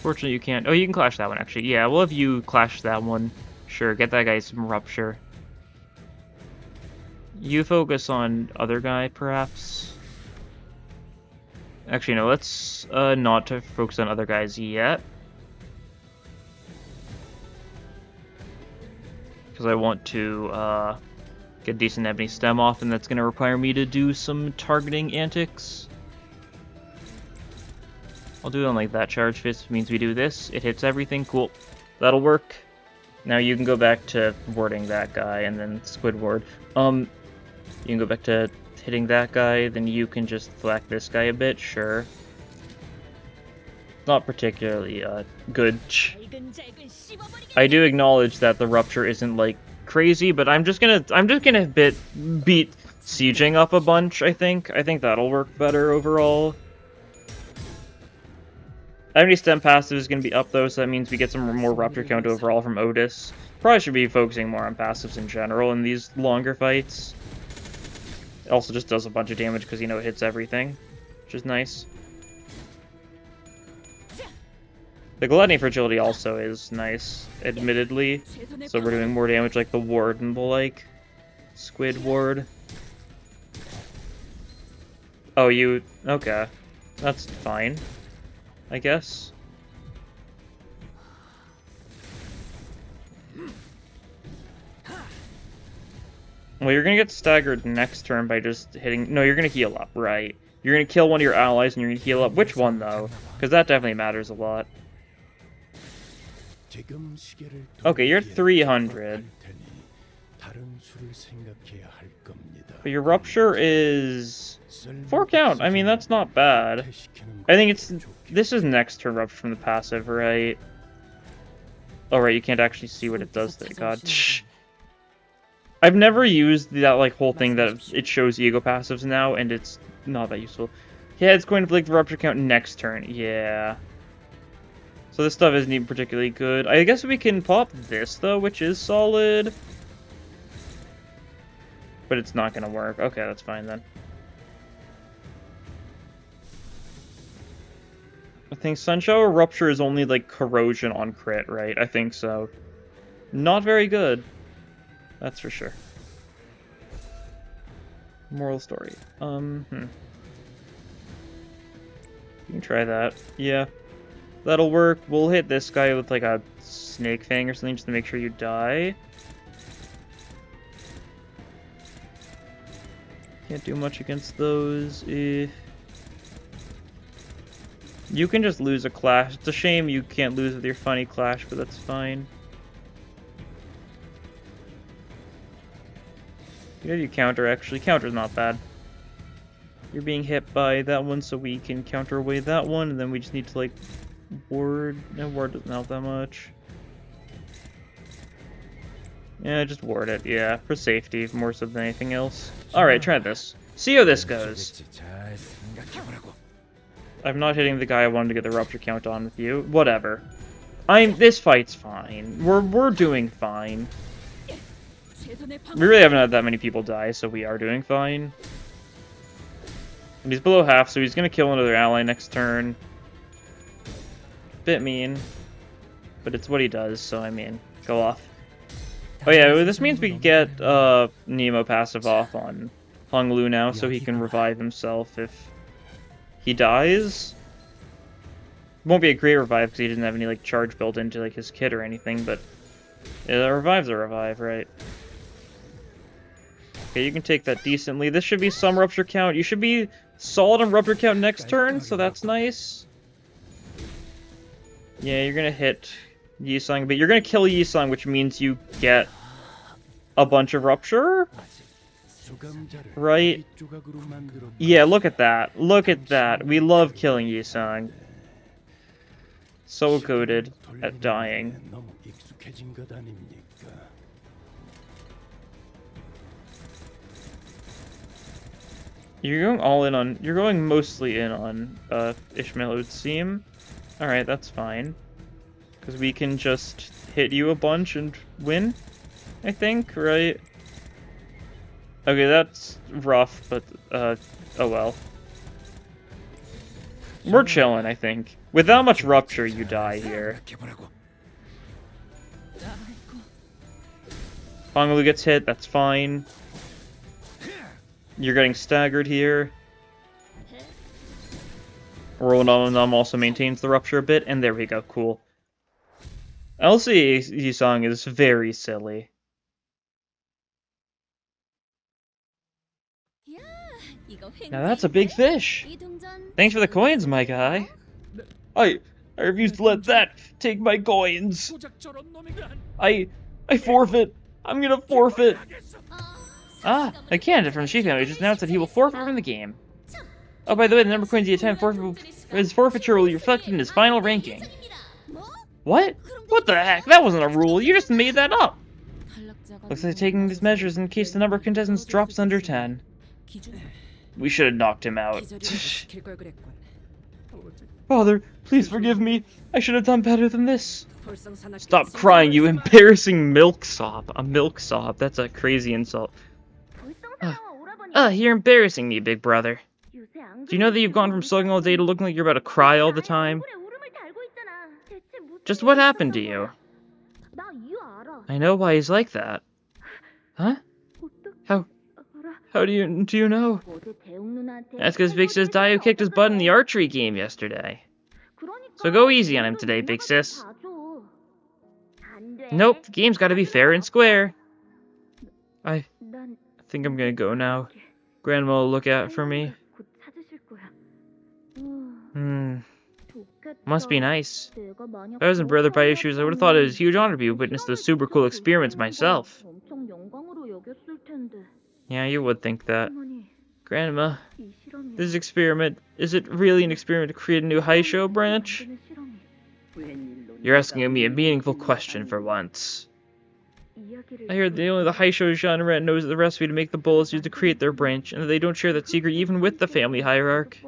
S1: Fortunately you can't... Oh, you can clash that one actually. Yeah, we'll have you clash that one. Sure, get that guy some rupture. You focus on other guy, perhaps? Actually, no, let's not to focus on other guys yet. Because I want to get decent Ebony Stem off, and that's going to require me to do some targeting antics. I'll do it on like that charge fist, means we do this, it hits everything, cool. That'll work. Now you can go back to warding that guy, and then Squidward. You can go back to hitting that guy, then you can just thwack this guy a bit, sure. Not particularly good. I do acknowledge that the rupture isn't like crazy, but I'm just gonna beat sieging up a bunch, I think. I think that'll work better overall. Enemy stem passive is going to be up, though, so that means we get some more rupture count overall from Otis. Probably should be focusing more on passives in general in these longer fights. It also just does a bunch of damage because, you know, it hits everything, which is nice. The Gluttony Fragility also is nice, admittedly. So we're doing more damage like the Ward and the like. Squid Ward. Oh, you... Okay. That's fine, I guess. Well, you're gonna get staggered next turn by just hitting... No, you're gonna heal up, right. You're gonna kill one of your allies and you're gonna heal up. Which one, though? Because that definitely matters a lot. Okay, you're 300. But your rupture is 4 count. I mean, that's not bad. I think it's... This is next turn rupture from the passive, right? Oh, right, you can't actually see what it does there. God. I've never used that, like, whole thing that it shows ego passives now, and it's not that useful. Yeah, it's going to inflict the rupture count next turn. Yeah. So this stuff isn't even particularly good. I guess we can pop this, though, which is solid. But it's not going to work. Okay, that's fine, then. I think Sunshower Rupture is only, like, corrosion on crit, right? I think so. Not very good. That's for sure. Moral story. You can try that. Yeah. That'll work. We'll hit this guy with, like, a Snake Fang or something just to make sure you die. Can't do much against those. You can just lose a clash. It's a shame you can't lose with your funny clash, but that's fine. You have you counter, actually. Counter's not bad. You're being hit by that one, so we can counter away that one, and then we just need to, like, ward. No, ward doesn't help that much. Yeah, just ward it, yeah, for safety, more so than anything else. Alright, try this. See how this goes. I'm not hitting the guy I wanted to get the rupture count on with you. Whatever. This fight's fine. We're doing fine. We really haven't had that many people die, so we are doing fine. And he's below half, so he's gonna kill another ally next turn. Bit mean. But it's what he does, so I mean, go off. Oh yeah, this means we get Nemo passive off on Hong Lu now, so he can revive himself if he dies. Won't be a great revive because he doesn't have any like charge built into like his kit or anything, but yeah, the revive's a revive, right? Okay, you can take that decently. This should be some rupture count. You should be solid on rupture count next turn, so that's nice. Yeah, you're gonna hit Yisung, but you're gonna kill Yisung, which means you get a bunch of rupture? Right? Yeah, look at that. Look at that. We love killing Yisung. So goated at dying. You're going all in on... You're going mostly in on Ishmael, it would seem. Alright, that's fine. Because we can just hit you a bunch and win, I think, right? Okay, that's rough, but, oh well. We're chilling, I think. With that much rupture, you die here. Honglu gets hit, that's fine. You're getting staggered here. Rolandom also maintains the rupture a bit, and there we go, cool. LC Yisung is very silly. Now that's a big fish. Thanks for the coins, my guy. I refuse to let that take my coins. I forfeit. I'm gonna forfeit. Ah, a candidate from the Shi family just announced that he will forfeit from the game. Oh, by the way, the number of coins he attempted his forfeiture will be reflected in his final ranking. What? What the heck? That wasn't a rule. You just made that up. Looks like taking these measures in case the number of contestants drops under 10. We should have knocked him out. Father, please forgive me. I should have done better than this. Stop crying, you embarrassing milksop. A milksop, that's a crazy insult. You're embarrassing me, big brother. Do you know that you've gone from sulking all day to looking like you're about to cry all the time? Just what happened to you? I know why he's like that. Huh? How do you know? That's because Big Sis Dio kicked his butt in the archery game yesterday. So go easy on him today, Big Sis. Nope, the game's gotta be fair and square. I think I'm gonna go now. Grandma will look out for me. Must be nice. If I wasn't brother by issues, I would have thought it was a huge honor to be witness those super cool experiments myself. Yeah, you would think that. Grandma, this experiment, is it really an experiment to create a new Haisho branch? You're asking me a meaningful question for once. I heard that only the Haisho genre knows the recipe to make the bullets used to create their branch, and that they don't share that secret even with the family hierarch.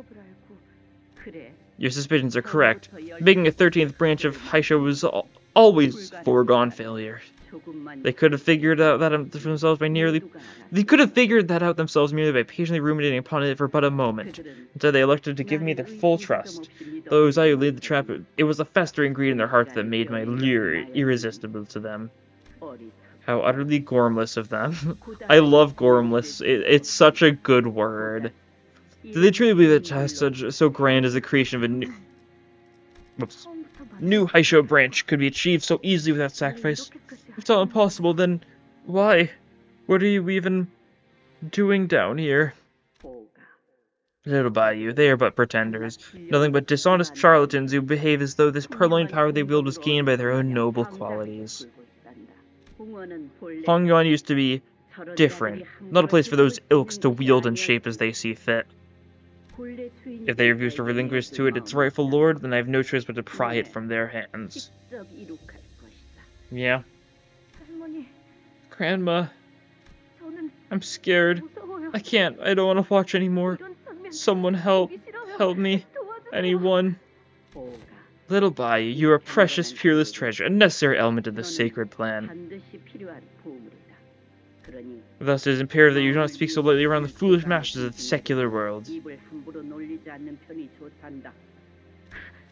S1: Your suspicions are correct. Making a 13th branch of Haisho was always foregone failure. They could have figured out that themselves by merely by patiently ruminating upon it for but a moment. Instead, they elected to give me their full trust. Though it was I who laid the trap, it was the festering greed in their hearts that made my lure irresistible to them. How utterly gormless of them. I love gormless. It's such a good word. Do they truly believe that task so grand as the creation of a new Haisho branch could be achieved so easily without sacrifice? If it's all impossible, then why? What are you even doing down here? Little by you, they are but pretenders, nothing but dishonest charlatans who behave as though this purloined power they wield was gained by their own noble qualities. Hongyuan used to be different, not a place for those ilks to wield and shape as they see fit. If they refuse to relinquish to it its rightful lord, then I have no choice but to pry it from their hands. Yeah. Grandma, I'm scared. I don't want to watch anymore. Someone help me. Anyone. Little Bai, you are a precious, peerless treasure, a necessary element in the sacred plan. Thus, it is imperative that you do not speak so lightly around the foolish masters of the secular world.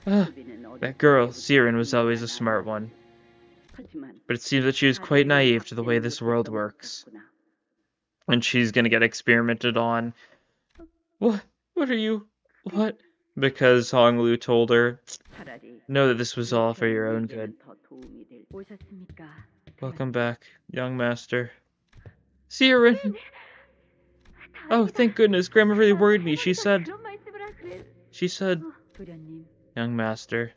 S1: That girl, Siren, was always a smart one. But it seems that she is quite naive to the way this world works. And she's gonna get experimented on. What? What are you? What? Because Honglu told her, know that this was all for your own good. Welcome back, young master. Siren! Oh, thank goodness, Grandma really worried me. She said, young master.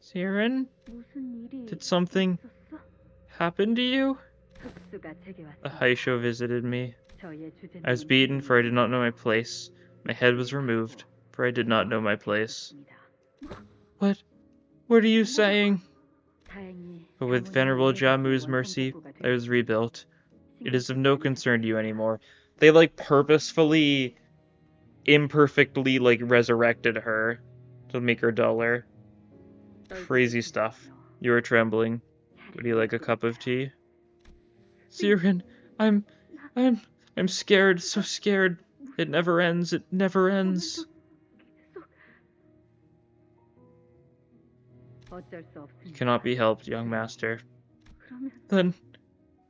S1: Siren? Did something happen to you? A Haisho visited me. I was beaten, for I did not know my place. My head was removed, for I did not know my place. What? What are you saying? But with Venerable Jia Mu's mercy, I was rebuilt. It is of no concern to you anymore. They, purposefully, imperfectly, resurrected her to make her duller. Crazy stuff. You are trembling. Would you like a cup of tea? Siren, I'm scared, so scared. It never ends, it never ends. It cannot be helped, young master. Then,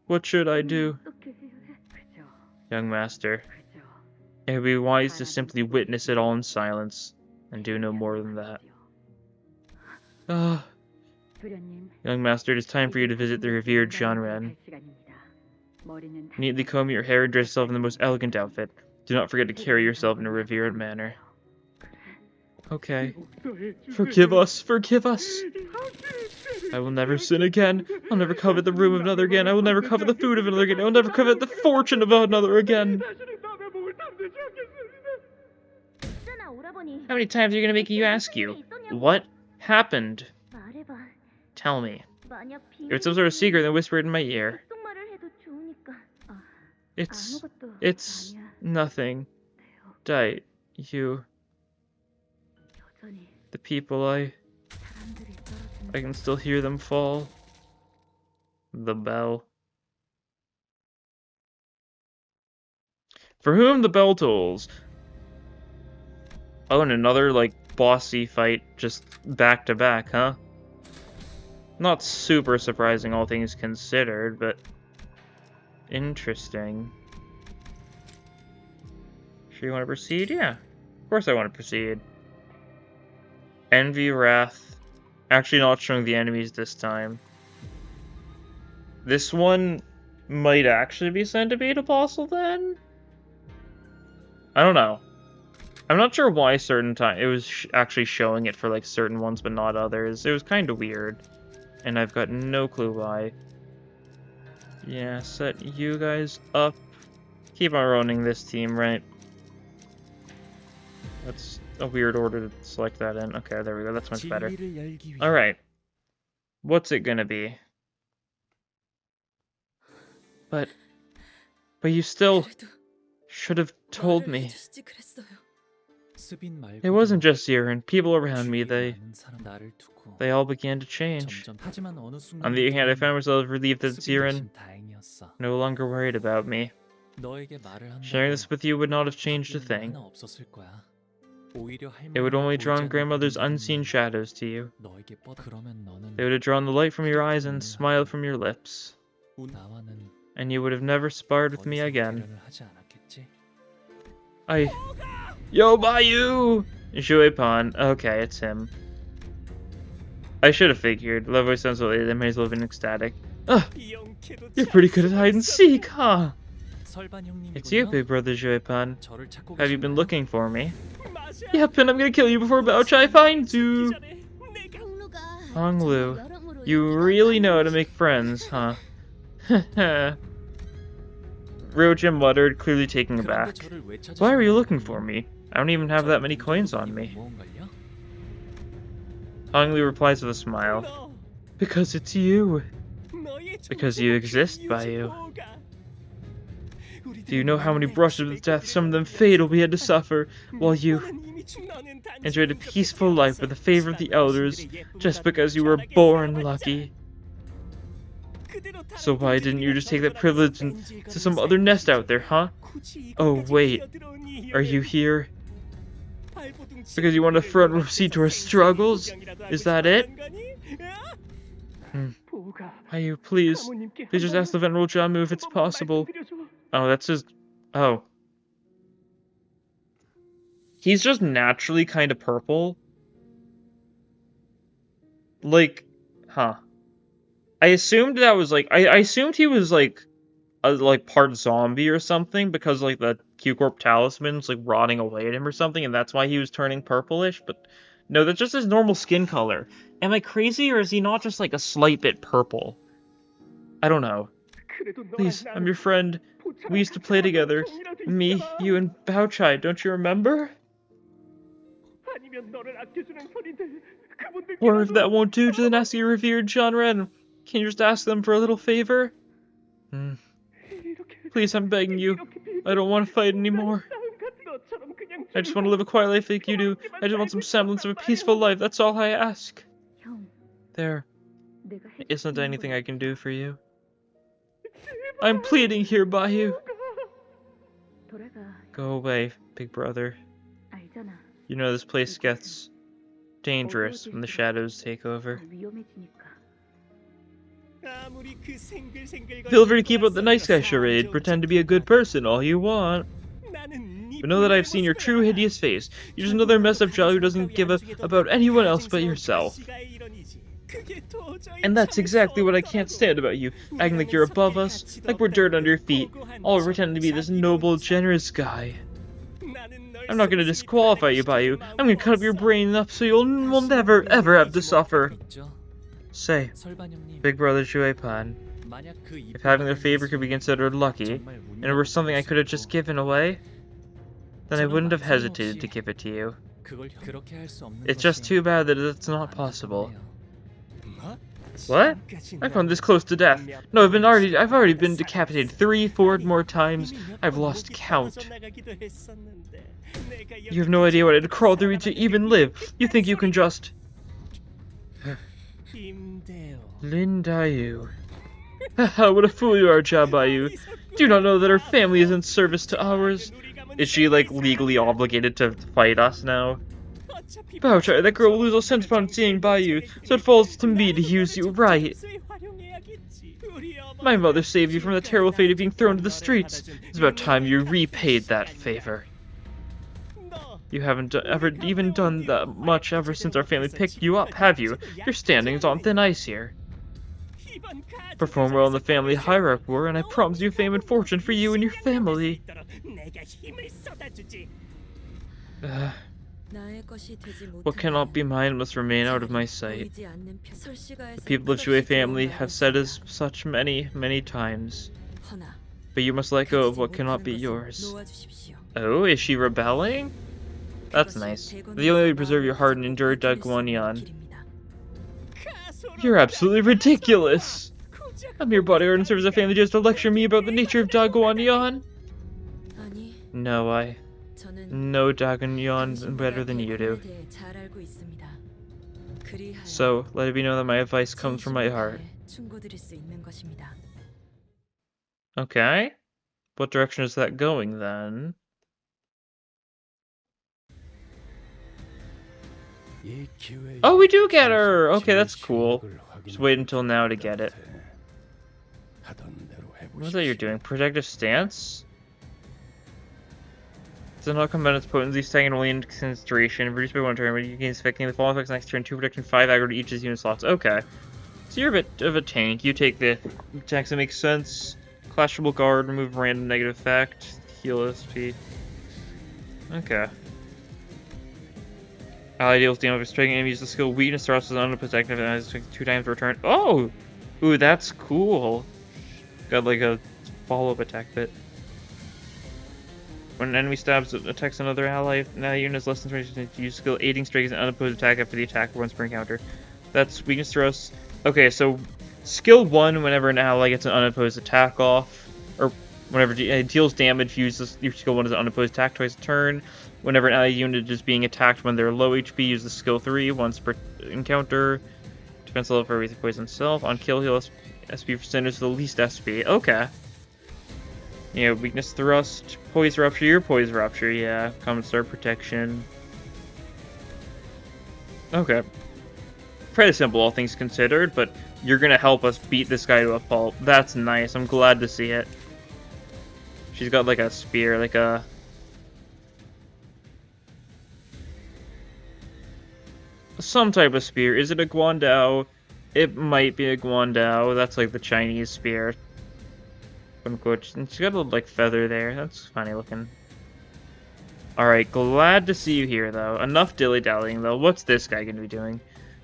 S1: what should I do? Young master, it would be wise to simply witness it all in silence, and do no more than that. Young master, it is time for you to visit the revered Jianren. Neatly comb your hair and dress yourself in the most elegant outfit. Do not forget to carry yourself in a revered manner. Okay. Forgive us, forgive us. I will never sin again. I'll never covet the room of another again. I will never covet the food of another again. I will never covet the fortune of another again. How many times are you gonna make you ask you? What happened? Tell me. If it's some sort of secret, then whisper it in my ear. It's nothing. Die, you. The people, I can still hear them fall. The bell. For whom the bell tolls. Oh, and another, like, bossy fight just back to back, huh? Not super surprising, all things considered, but interesting. Sure you want to proceed? Yeah. Of course I want to proceed. Envy, Wrath. Actually not showing the enemies this time. This one might actually be Centipede Apostle then? I don't know. I'm not sure why certain time it was actually showing it for like certain ones but not others. It was kind of weird. And I've got no clue why. Yeah, set you guys up. Keep on running this team, right? That's a weird order to select that in. Okay, there we go. That's much better. Alright. What's it gonna be? But you still should have told me. It wasn't just Zirin. People around me, they all began to change. On the other hand, I found myself relieved that Zirin no longer worried about me. Sharing this with you would not have changed a thing. It would only draw grandmother's unseen shadows to you. They would have drawn the light from your eyes and smiled from your lips. And you would have never sparred with me again. Yo, Bayou! Xue Pan. Okay, it's him. I should have figured. Love voice sounds so late, I may as well have been ecstatic. Ugh! You're pretty good at hide and seek, huh? It's you, big brother Xue Pan. Have you been looking for me? Yep, and I'm gonna kill you before Bao Chai finds you! Hong Lu, you really know how to make friends, huh? Ryojin muttered, clearly taken aback. Why are you looking for me? I don't even have that many coins on me. Hong Lu replies with a smile. Because it's you. Because you exist, Bayou. Do you know how many brushes with death, some of them fatal, we had to suffer, while you enjoyed a peaceful life with the favor of the elders, just because you were born lucky? So why didn't you just take that privilege to some other nest out there, huh? Oh, wait. Are you here? Because you want a front row seat to our struggles? Is that it? Bayou, please just ask the Venerable Jia Mu if it's possible. Oh, that's his... Oh. He's just naturally kind of purple. Like, huh. I assumed that was like... I assumed he was like part zombie or something because like the Q-Corp talisman's like rotting away at him or something and that's why he was turning purplish, but no, that's just his normal skin color. Am I crazy or is he not just like a slight bit purple? I don't know. Please, I'm your friend. We used to play together. Me, you, and Bao Chai, don't you remember? Or if that won't do, then ask your revered John Ren. Can you just ask them for a little favor? Please, I'm begging you. I don't want to fight anymore. I just want to live a quiet life like you do. I just want some semblance of a peaceful life. That's all I ask. There isn't anything I can do for you. I'm pleading here, Bayou. Go away, big brother. You know this place gets dangerous when the shadows take over. Feel free to keep up the nice guy charade, pretend to be a good person all you want. But know that I've seen your true hideous face. You're just another messed up child who doesn't give a about anyone else but yourself. And that's exactly what I can't stand about you, acting like you're above us, like we're dirt under your feet, all pretending to be this noble, generous guy. I'm not gonna disqualify you, Bayu. I'm gonna cut up your brain up so will never, ever have to suffer. Say, Big Brother Xue Pan, if having their favor could be considered lucky, and it were something I could have just given away, then I wouldn't have hesitated to give it to you. It's just too bad that it's not possible. What? I've come this close to death. No, I've already been decapitated 3, 4 more times. I've lost count. You have no idea what I had to crawl through to even live. You think you can just... Lin Dayu. Haha, what a fool you are, Jia Bayu. Do you not know that her family is in service to ours? Is she, like, legally obligated to fight us now? Boucher, that girl will lose all sense upon seeing Bayu, so it falls to me to use you right. My mother saved you from the terrible fate of being thrown to the streets. It's about time you repaid that favor. You haven't ever even done that much ever since our family picked you up, have you? Your standing is on thin ice here. Perform well in the family hierarchy war, and I promise you fame and fortune for you and your family. What cannot be mine must remain out of my sight. The people of Xue family have said as such many, many times. But you must let go of what cannot be yours. Oh, is she rebelling? That's nice. The only way to preserve your heart and endure Daguanyan. You're absolutely ridiculous! I'm your bodyguard and serve as a family just to lecture me about the nature of Daguanyan? No, I know Daguanyan better than you do. So, let it be known that my advice comes from my heart. Okay. What direction is that going, then? Oh, we do get her! Okay, that's cool. Just wait until now to get it. What's that you're doing? Protective stance? Does not come out its potency, taken only into consideration. Reduced by 1 turn, but you gain affecting the following effects next turn. 2 protection, 5 aggro to each of the unit slots. Okay. So you're a bit of a tank. You take the attacks that make sense. Clashable guard, remove random negative effect. Heal SP. Okay. Ally deals damage by striking enemies. The skill weakness thrusts is unprotected and has 2 times per turn. Oh! Ooh, that's cool. Got like a follow-up attack bit. When an enemy stabs, attacks another ally, now the unit is less than 20 to use skill aiding strike as an unopposed attack after the attack once per encounter. That's weakness thrust. Okay, so skill 1 whenever an ally gets an unopposed attack off, or whenever it deals damage, use your skill 1 as an unopposed attack twice a turn. Whenever an ally unit is being attacked when they're low HP, use the skill 3 once per encounter. Defense level for everything poison itself. On kill, heal SP percentage to the least SP. Okay. Yeah, weakness thrust, poise rupture, your poise rupture, yeah. Common star protection. Okay. Pretty simple, all things considered, but you're gonna help us beat this guy to a pulp. That's nice, I'm glad to see it. She's got like a spear, like a... some type of spear. Is it a Guandao? It might be a Guandao. That's like the Chinese spear. And she's got a little like feather there. That's funny looking. Alright, glad to see you here though. Enough dilly-dallying though. What's this guy gonna be doing?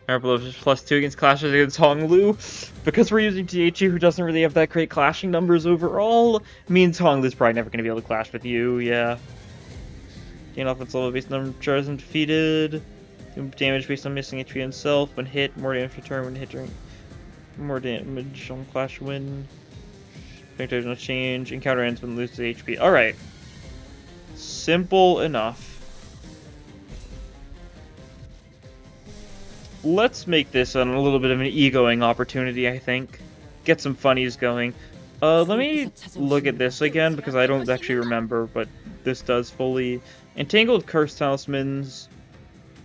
S1: +2 against clashes against Hong Lu. Because we're using THU who doesn't really have that great clashing numbers overall, means Hong Lu's probably never gonna be able to clash with you, yeah. Gain offense level based on charges and defeated. Damage based on missing HP himself when hit, more damage per turn when hit during more damage on clash win. Does not change. Encounter ends when loses HP. Alright. Simple enough. Let's make this a little bit of an egoing opportunity, I think. Get some funnies going. Let me look at this again because I don't actually remember, but this does fully. Entangled Curse Talismans.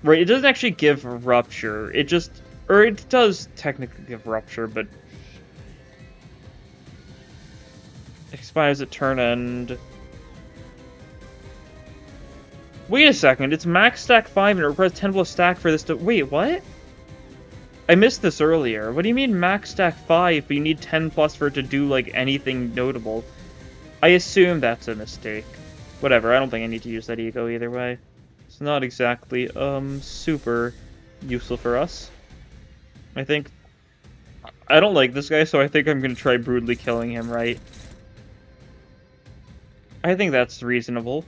S1: Right, it doesn't actually give Rupture. It just... or it does technically give Rupture, but... expires at turn end. Wait a second, it's max stack 5 and it requires 10 plus stack for this to... wait, what? I missed this earlier. What do you mean max stack 5, but you need 10 plus for it to do, like, anything notable? I assume that's a mistake. Whatever, I don't think I need to use that ego either way. It's not exactly, super useful for us. I think... I don't like this guy, so I think I'm gonna try brutally killing him, right? I think that's reasonable.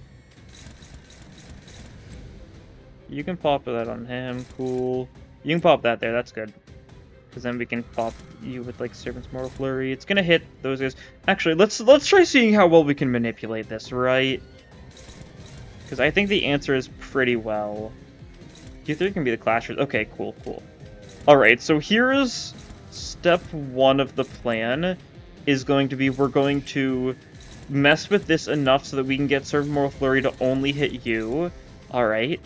S1: You can pop that on him, cool. You can pop that there, that's good. Because then we can pop you with, like, Serpent's Mortal Flurry. It's gonna hit those guys. Actually, let's try seeing how well we can manipulate this, right? Because I think the answer is pretty well. Q3 can be the Clashers. Okay, cool, cool. Alright, so here's step one of the plan. Is going to be, we're going to mess with this enough so that we can get Serpent's Mortal Flurry to only hit you. Alright.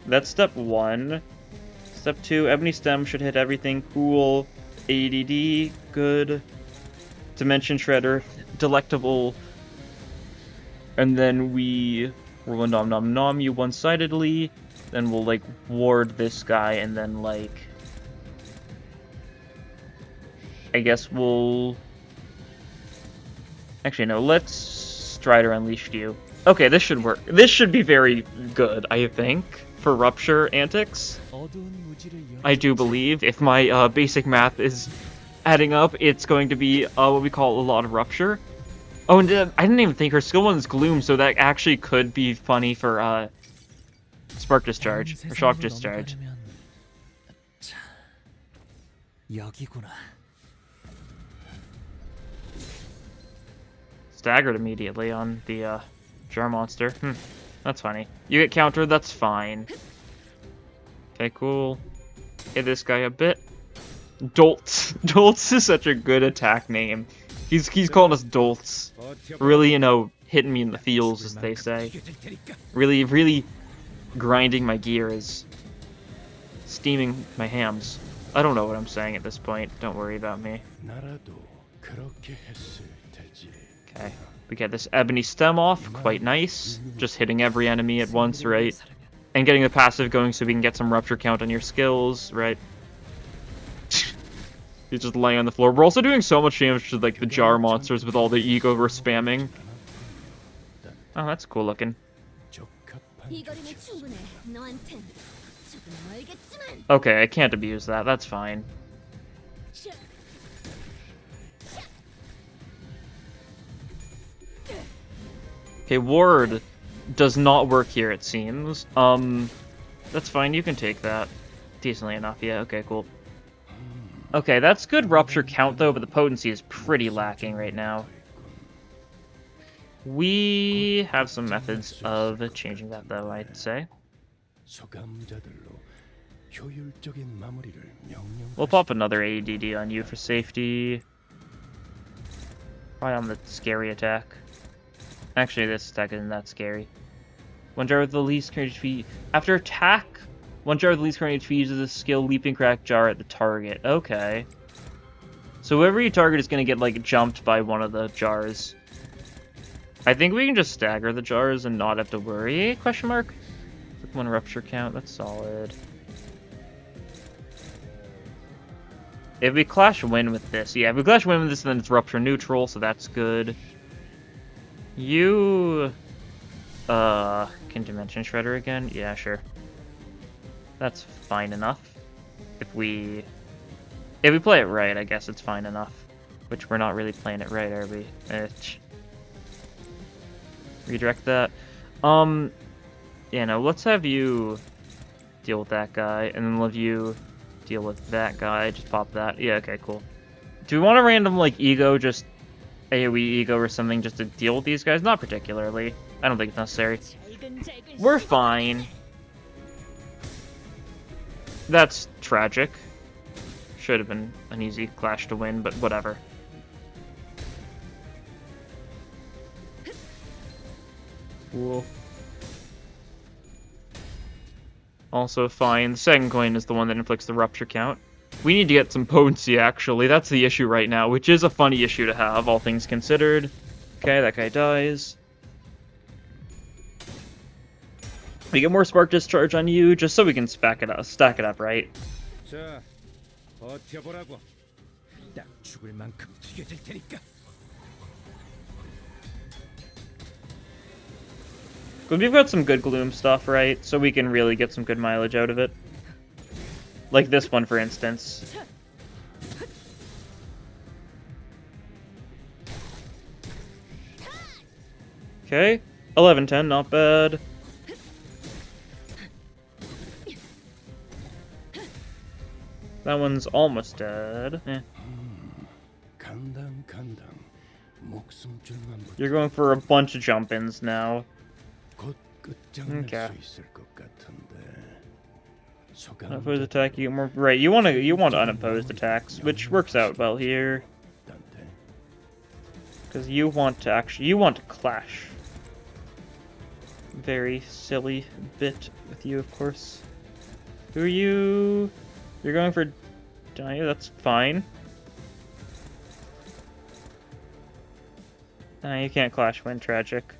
S1: That's step one. Step 2, Ebony Stem should hit everything. Cool. ADD, good. Dimension Shredder, delectable. And then we roll a Nom Nom Nom you one-sidedly. Then we'll, like, ward this guy, and then, like... I guess we'll... Actually, no, let's Strider Unleashed you. Okay, this should work. This should be very good, I think, for Rupture antics. I do believe, if my basic math is adding up, it's going to be what we call a lot of Rupture. Oh, and I didn't even think her skill one's Gloom, so that actually could be funny for Spark Discharge, or Shock Discharge. Staggered immediately on the Jar Monster. That's funny. You get countered, that's fine. Okay, cool. Hit this guy a bit. Dolts. Dolts is such a good attack name. He's calling us Dolts. Really, you know, hitting me in the feels, as they say. Really, really grinding my gears. Steaming my hams. I don't know what I'm saying at this point. Don't worry about me. Okay. We get this Ebony Stem off. Quite nice. Just hitting every enemy at once, right? And getting the passive going so we can get some Rupture count on your skills, right? You just lay on the floor. We're also doing so much damage to, like, the Jar Monsters with all the ego we're spamming. Oh, that's cool looking. Okay, I can't abuse that. That's fine. Okay, Ward does not work here, it seems. That's fine, you can take that. Decently enough, yeah, okay, cool. Okay, that's good Rupture count, though, but the potency is pretty lacking right now. We have some methods of changing that, though, I'd say. We'll pop another ADD on you for safety. Probably on the scary attack. Actually, this attack isn't that scary. One jar with the least current HP. After attack, one jar with the least current HP uses a skill Leaping Crack Jar at the target. Okay. So whoever you target is going to get, like, jumped by one of the jars. I think we can just stagger the jars and not have to worry. Question mark? One Rupture count. That's solid. If we Clash Win with this, yeah, if we Clash Win with this, then it's Rupture neutral, so that's good. You... can Dimension Shredder again? Yeah, sure. That's fine enough. If we play it right, I guess it's fine enough. Which we're not really playing it right, are we? Redirect that. Yeah, no, let's have you deal with that guy, and then let you deal with that guy. Just pop that. Yeah, okay, cool. Do we want a random, like, ego, just AoE ego or something just to deal with these guys? Not particularly. I don't think it's necessary. We're fine. That's tragic. Should have been an easy clash to win, but whatever. Cool. Also fine. The second coin is the one that inflicts the Rupture count. We need to get some potency, actually. That's the issue right now, which is a funny issue to have, all things considered. Okay, that guy dies. We get more Spark Discharge on you, just so we can stack it up, right? Because we've got some good Gloom stuff, right? So we can really get some good mileage out of it. Like this one, for instance. Okay. 11-10, not bad. That one's almost dead. Eh. You're going for a bunch of jump-ins now. Okay. Unopposed attack, you get more. Right, you want unopposed attacks, which works out well here. Because you want to clash. Very silly bit with you, of course. Who are you? You're going for Daya, that's fine. You can't clash wind, tragic.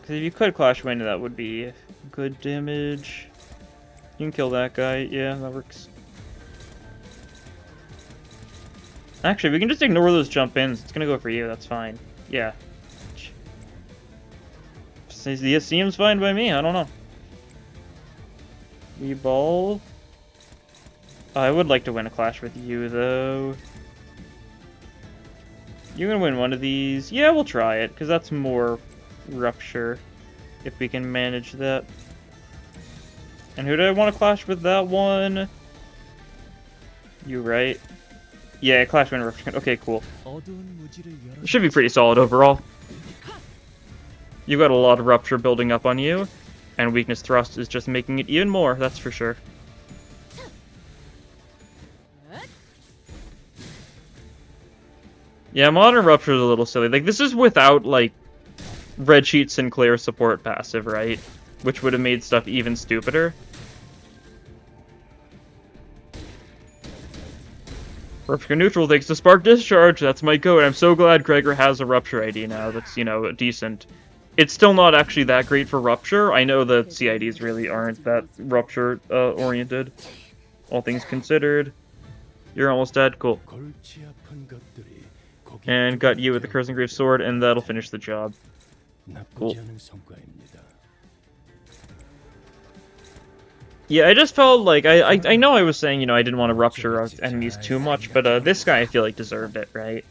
S1: Because if you could clash wind, that would be good damage. You can kill that guy, yeah, that works. Actually, we can just ignore those jump-ins. It's gonna go for you, that's fine. Yeah. It seems fine by me, I don't know. Ball. I would like to win a clash with you, though. You're gonna win one of these. Yeah, we'll try it, because that's more rupture, if we can manage that. And who do I want to clash with that one? You, right? Yeah, clash win rupture. Okay, cool. It should be pretty solid overall. You've got a lot of rupture building up on you, and weakness thrust is just making it even more, that's for sure. Yeah, modern rupture is a little silly. Like, this is without, like, Red Sheet Sinclair support passive, right? Which would have made stuff even stupider. Rupture neutral thanks to Spark Discharge. That's my code. I'm so glad Gregor has a Rupture ID now. That's, you know, decent. It's still not actually that great for Rupture. I know the CIDs really aren't that Rupture oriented. All things considered. You're almost dead. Cool. And got you with the Cursing Grave Sword, and that'll finish the job. Cool. Yeah, I just felt like, I know I was saying, you know, I didn't want to rupture our enemies too much, but this guy I feel like deserved it, right?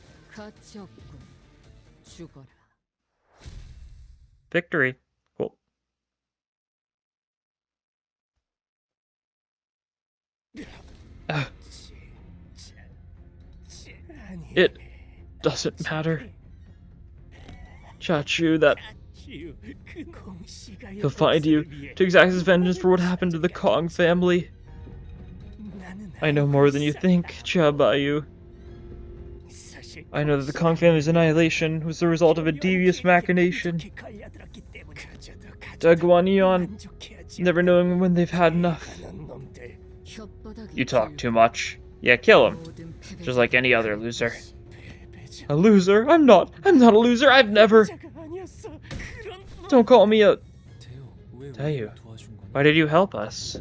S1: Victory. Cool. It doesn't matter. Chachu, that... He'll find you to exact his vengeance for what happened to the Kong family. I know more than you think, Jia Mu. I know that the Kong family's annihilation was the result of a devious machination. Daguan never knowing when they've had enough. You talk too much. Yeah, kill him. Just like any other loser. A loser? I'm not a loser. I've never... Don't call me a... Tayu, why did you help us?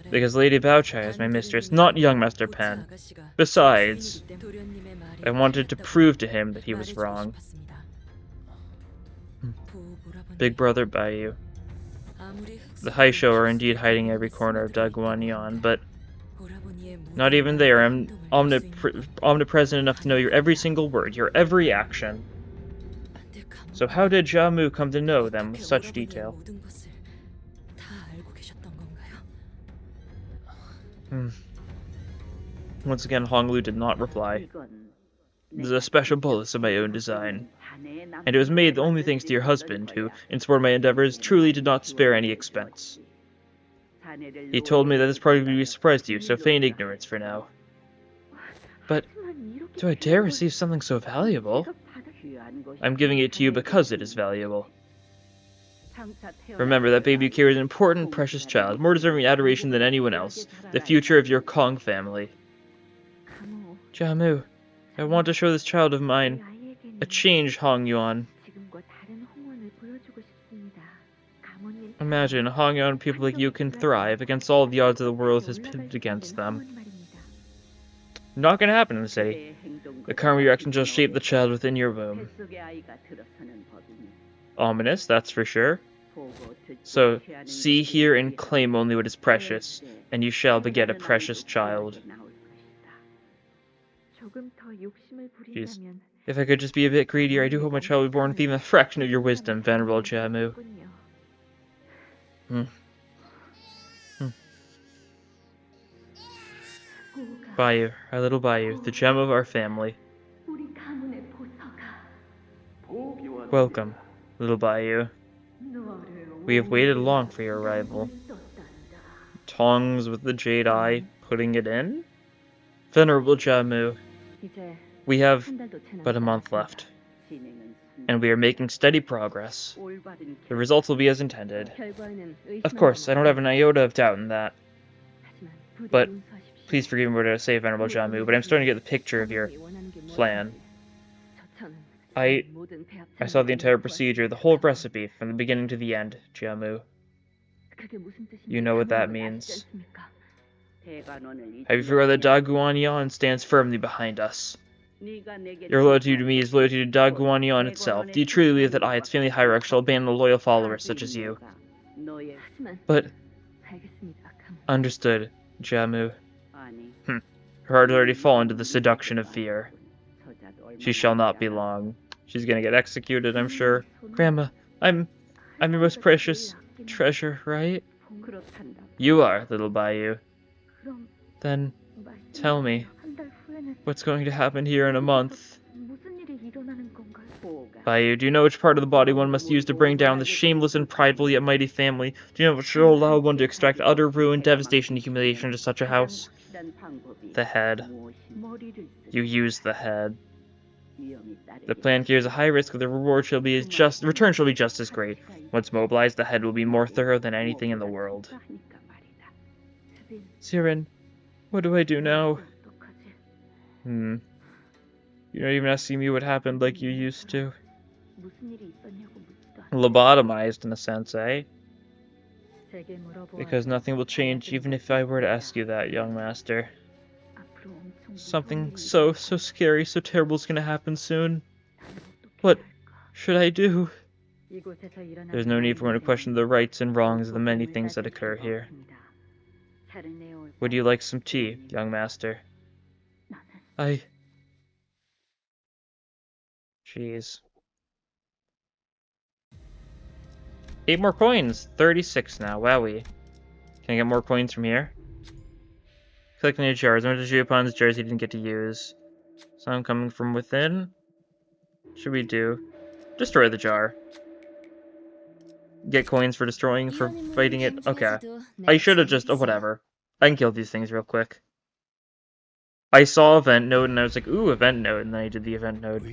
S1: Because Lady Baochai is my mistress, not young Master Pan. Besides, I wanted to prove to him that he was wrong. Big Brother Bayu. The Haisho are indeed hiding every corner of Daguan, but not even they are omnipresent enough to know your every single word, your every action. So how did Jia Mu come to know them with such detail? Once again, Honglu did not reply. This is a special bolus of my own design. And it was made only thanks to your husband, who, in support of my endeavors, truly did not spare any expense. He told me that this product would be a surprise to you, so feign ignorance for now. But, do I dare receive something so valuable? I'm giving it to you because it is valuable. Remember that baby you carry is an important, precious child, more deserving of adoration than anyone else, the future of your Kong family. Jia Mu, I want to show this child of mine a change, Hong Yuan. Imagine, Hong Yuan people like you can thrive against all the odds of the world has pitted against them. Not gonna happen in the city. The karma of your action just shaped the child within your womb. Ominous, that's for sure. So, see, hear, and claim only what is precious, and you shall beget a precious child. Jeez. If I could just be a bit greedier, I do hope my child will be born with even a fraction of your wisdom, Venerable Jia Mu. Bayou, our little Bayou, the gem of our family. Welcome, little Bayou. We have waited long for your arrival. Tongs with the jade eye, putting it in? Venerable Jia Mu, we have but a month left, and we are making steady progress. The results will be as intended. Of course, I don't have an iota of doubt in that. But please forgive me what I say, Venerable Jia Mu, but I'm starting to get the picture of your plan. I saw the entire procedure, the whole recipe, from the beginning to the end, Jia Mu. You know what that means. Have you forgotten that Da Guanyan stands firmly behind us? Your loyalty to me is loyalty to Da Guanyan itself. Do you truly believe that I, its family hierarch, shall abandon a loyal follower such as you? But... Understood, Jia Mu. Her heart has already fallen to the seduction of fear. She shall not be long. She's gonna get executed, I'm sure. Grandma, I'm your most precious treasure, right? You are, little Bayou. Then, tell me, what's going to happen here in a month? Bayou, do you know which part of the body one must use to bring down the shameless and prideful yet mighty family? Do you know which will allow one to extract utter ruin, devastation, and humiliation into such a house? The head. You use the head. The plan carries a high risk, but the return shall be just as great. Once mobilized, the head will be more thorough than anything in the world. Siren, what do I do now? You're not even asking me what happened like you used to. Lobotomized, in a sense, eh? Because nothing will change even if I were to ask you that, young master. Something so scary, so terrible is gonna happen soon. What should I do? There's no need for one to question the rights and wrongs of the many things that occur here. Would you like some tea, young master? Jeez. 8 more coins! 36 now, wowie. Can I get more coins from here? Click new jars. I went to Xue Pan's jars he didn't get to use. So I'm coming from within. Should we do? Destroy the jar. Get coins for destroying, for fighting it. Okay. I should have just... Oh, whatever. I can kill these things real quick. I saw event node and I was like, ooh, event node, and then I did the event node.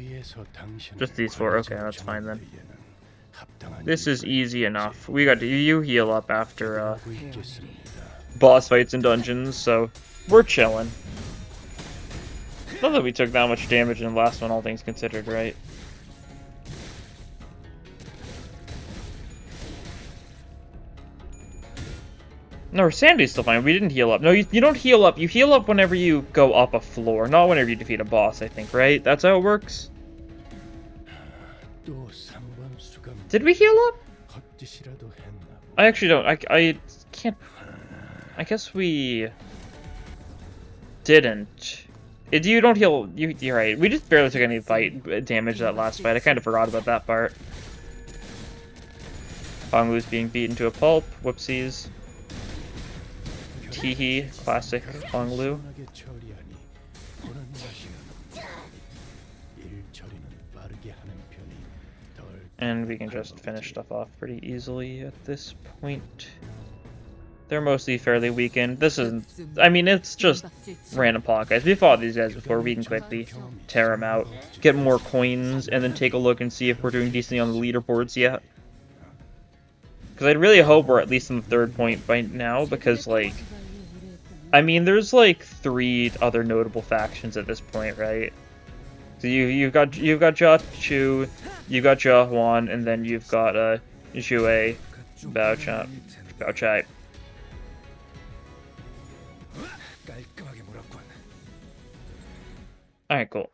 S1: Just these 4. Okay, that's fine then. This is easy enough. We got to... You heal up after, boss fights and dungeons, so we're chilling. Not that we took that much damage in the last one, all things considered, right? No, Sanity's still fine. We didn't heal up. No, you don't heal up. You heal up whenever you go up a floor, not whenever you defeat a boss, I think, right? That's how it works? Did we heal up? I actually don't. I can't... I guess we... didn't. You don't heal... You're right. We just barely took any fight damage that last fight. I kind of forgot about that part. Honglu's being beaten to a pulp. Whoopsies. Teehee. Classic Honglu. And we can just finish stuff off pretty easily at this point. They're mostly fairly weakened. This isn't... I mean, it's just random plot guys. We fought these guys before. We can quickly tear them out. Get more coins, and then take a look and see if we're doing decently on the leaderboards yet. Because I'd really hope we're at least in the 3rd point by now, because, like... I mean, there's, like, 3 other notable factions at this point, right? So you've got Jia Chu, you've got Jia Huan, and then you've got Zhue, Bao Chai. Alright, cool.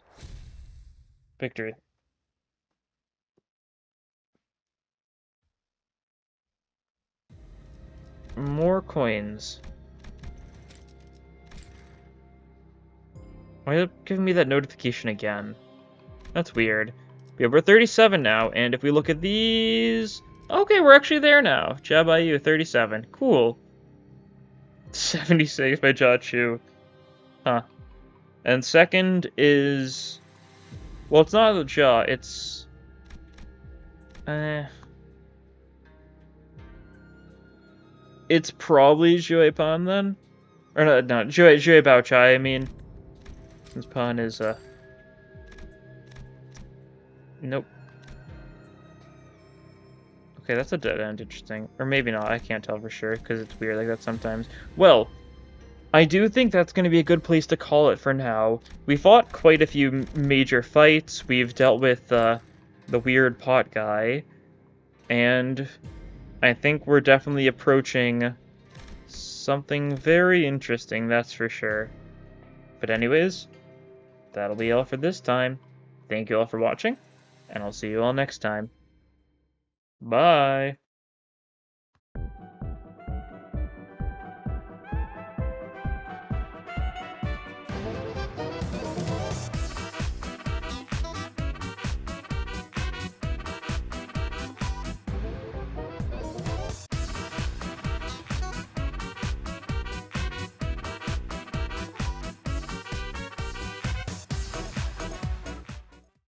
S1: Victory. more coins. Why are they giving me that notification again? That's weird. Yeah, we're 37 now, and if we look at these... Okay, we're actually there now. Jia Mu, 37. Cool. 76 by Jia Chu. Huh. And second is... Well, it's not the Jia, it's... It's probably Xue Pan then? Or no, Xue Bao Chai, I mean. Since Pan is, Nope. Okay, that's a dead end, interesting. Or maybe not, I can't tell for sure, because it's weird like that sometimes. Well, I do think that's going to be a good place to call it for now. We fought quite a few major fights, we've dealt with, the weird pot guy, and I think we're definitely approaching something very interesting, that's for sure. But anyways, that'll be all for this time. Thank you all for watching, and I'll see you all next time. Bye!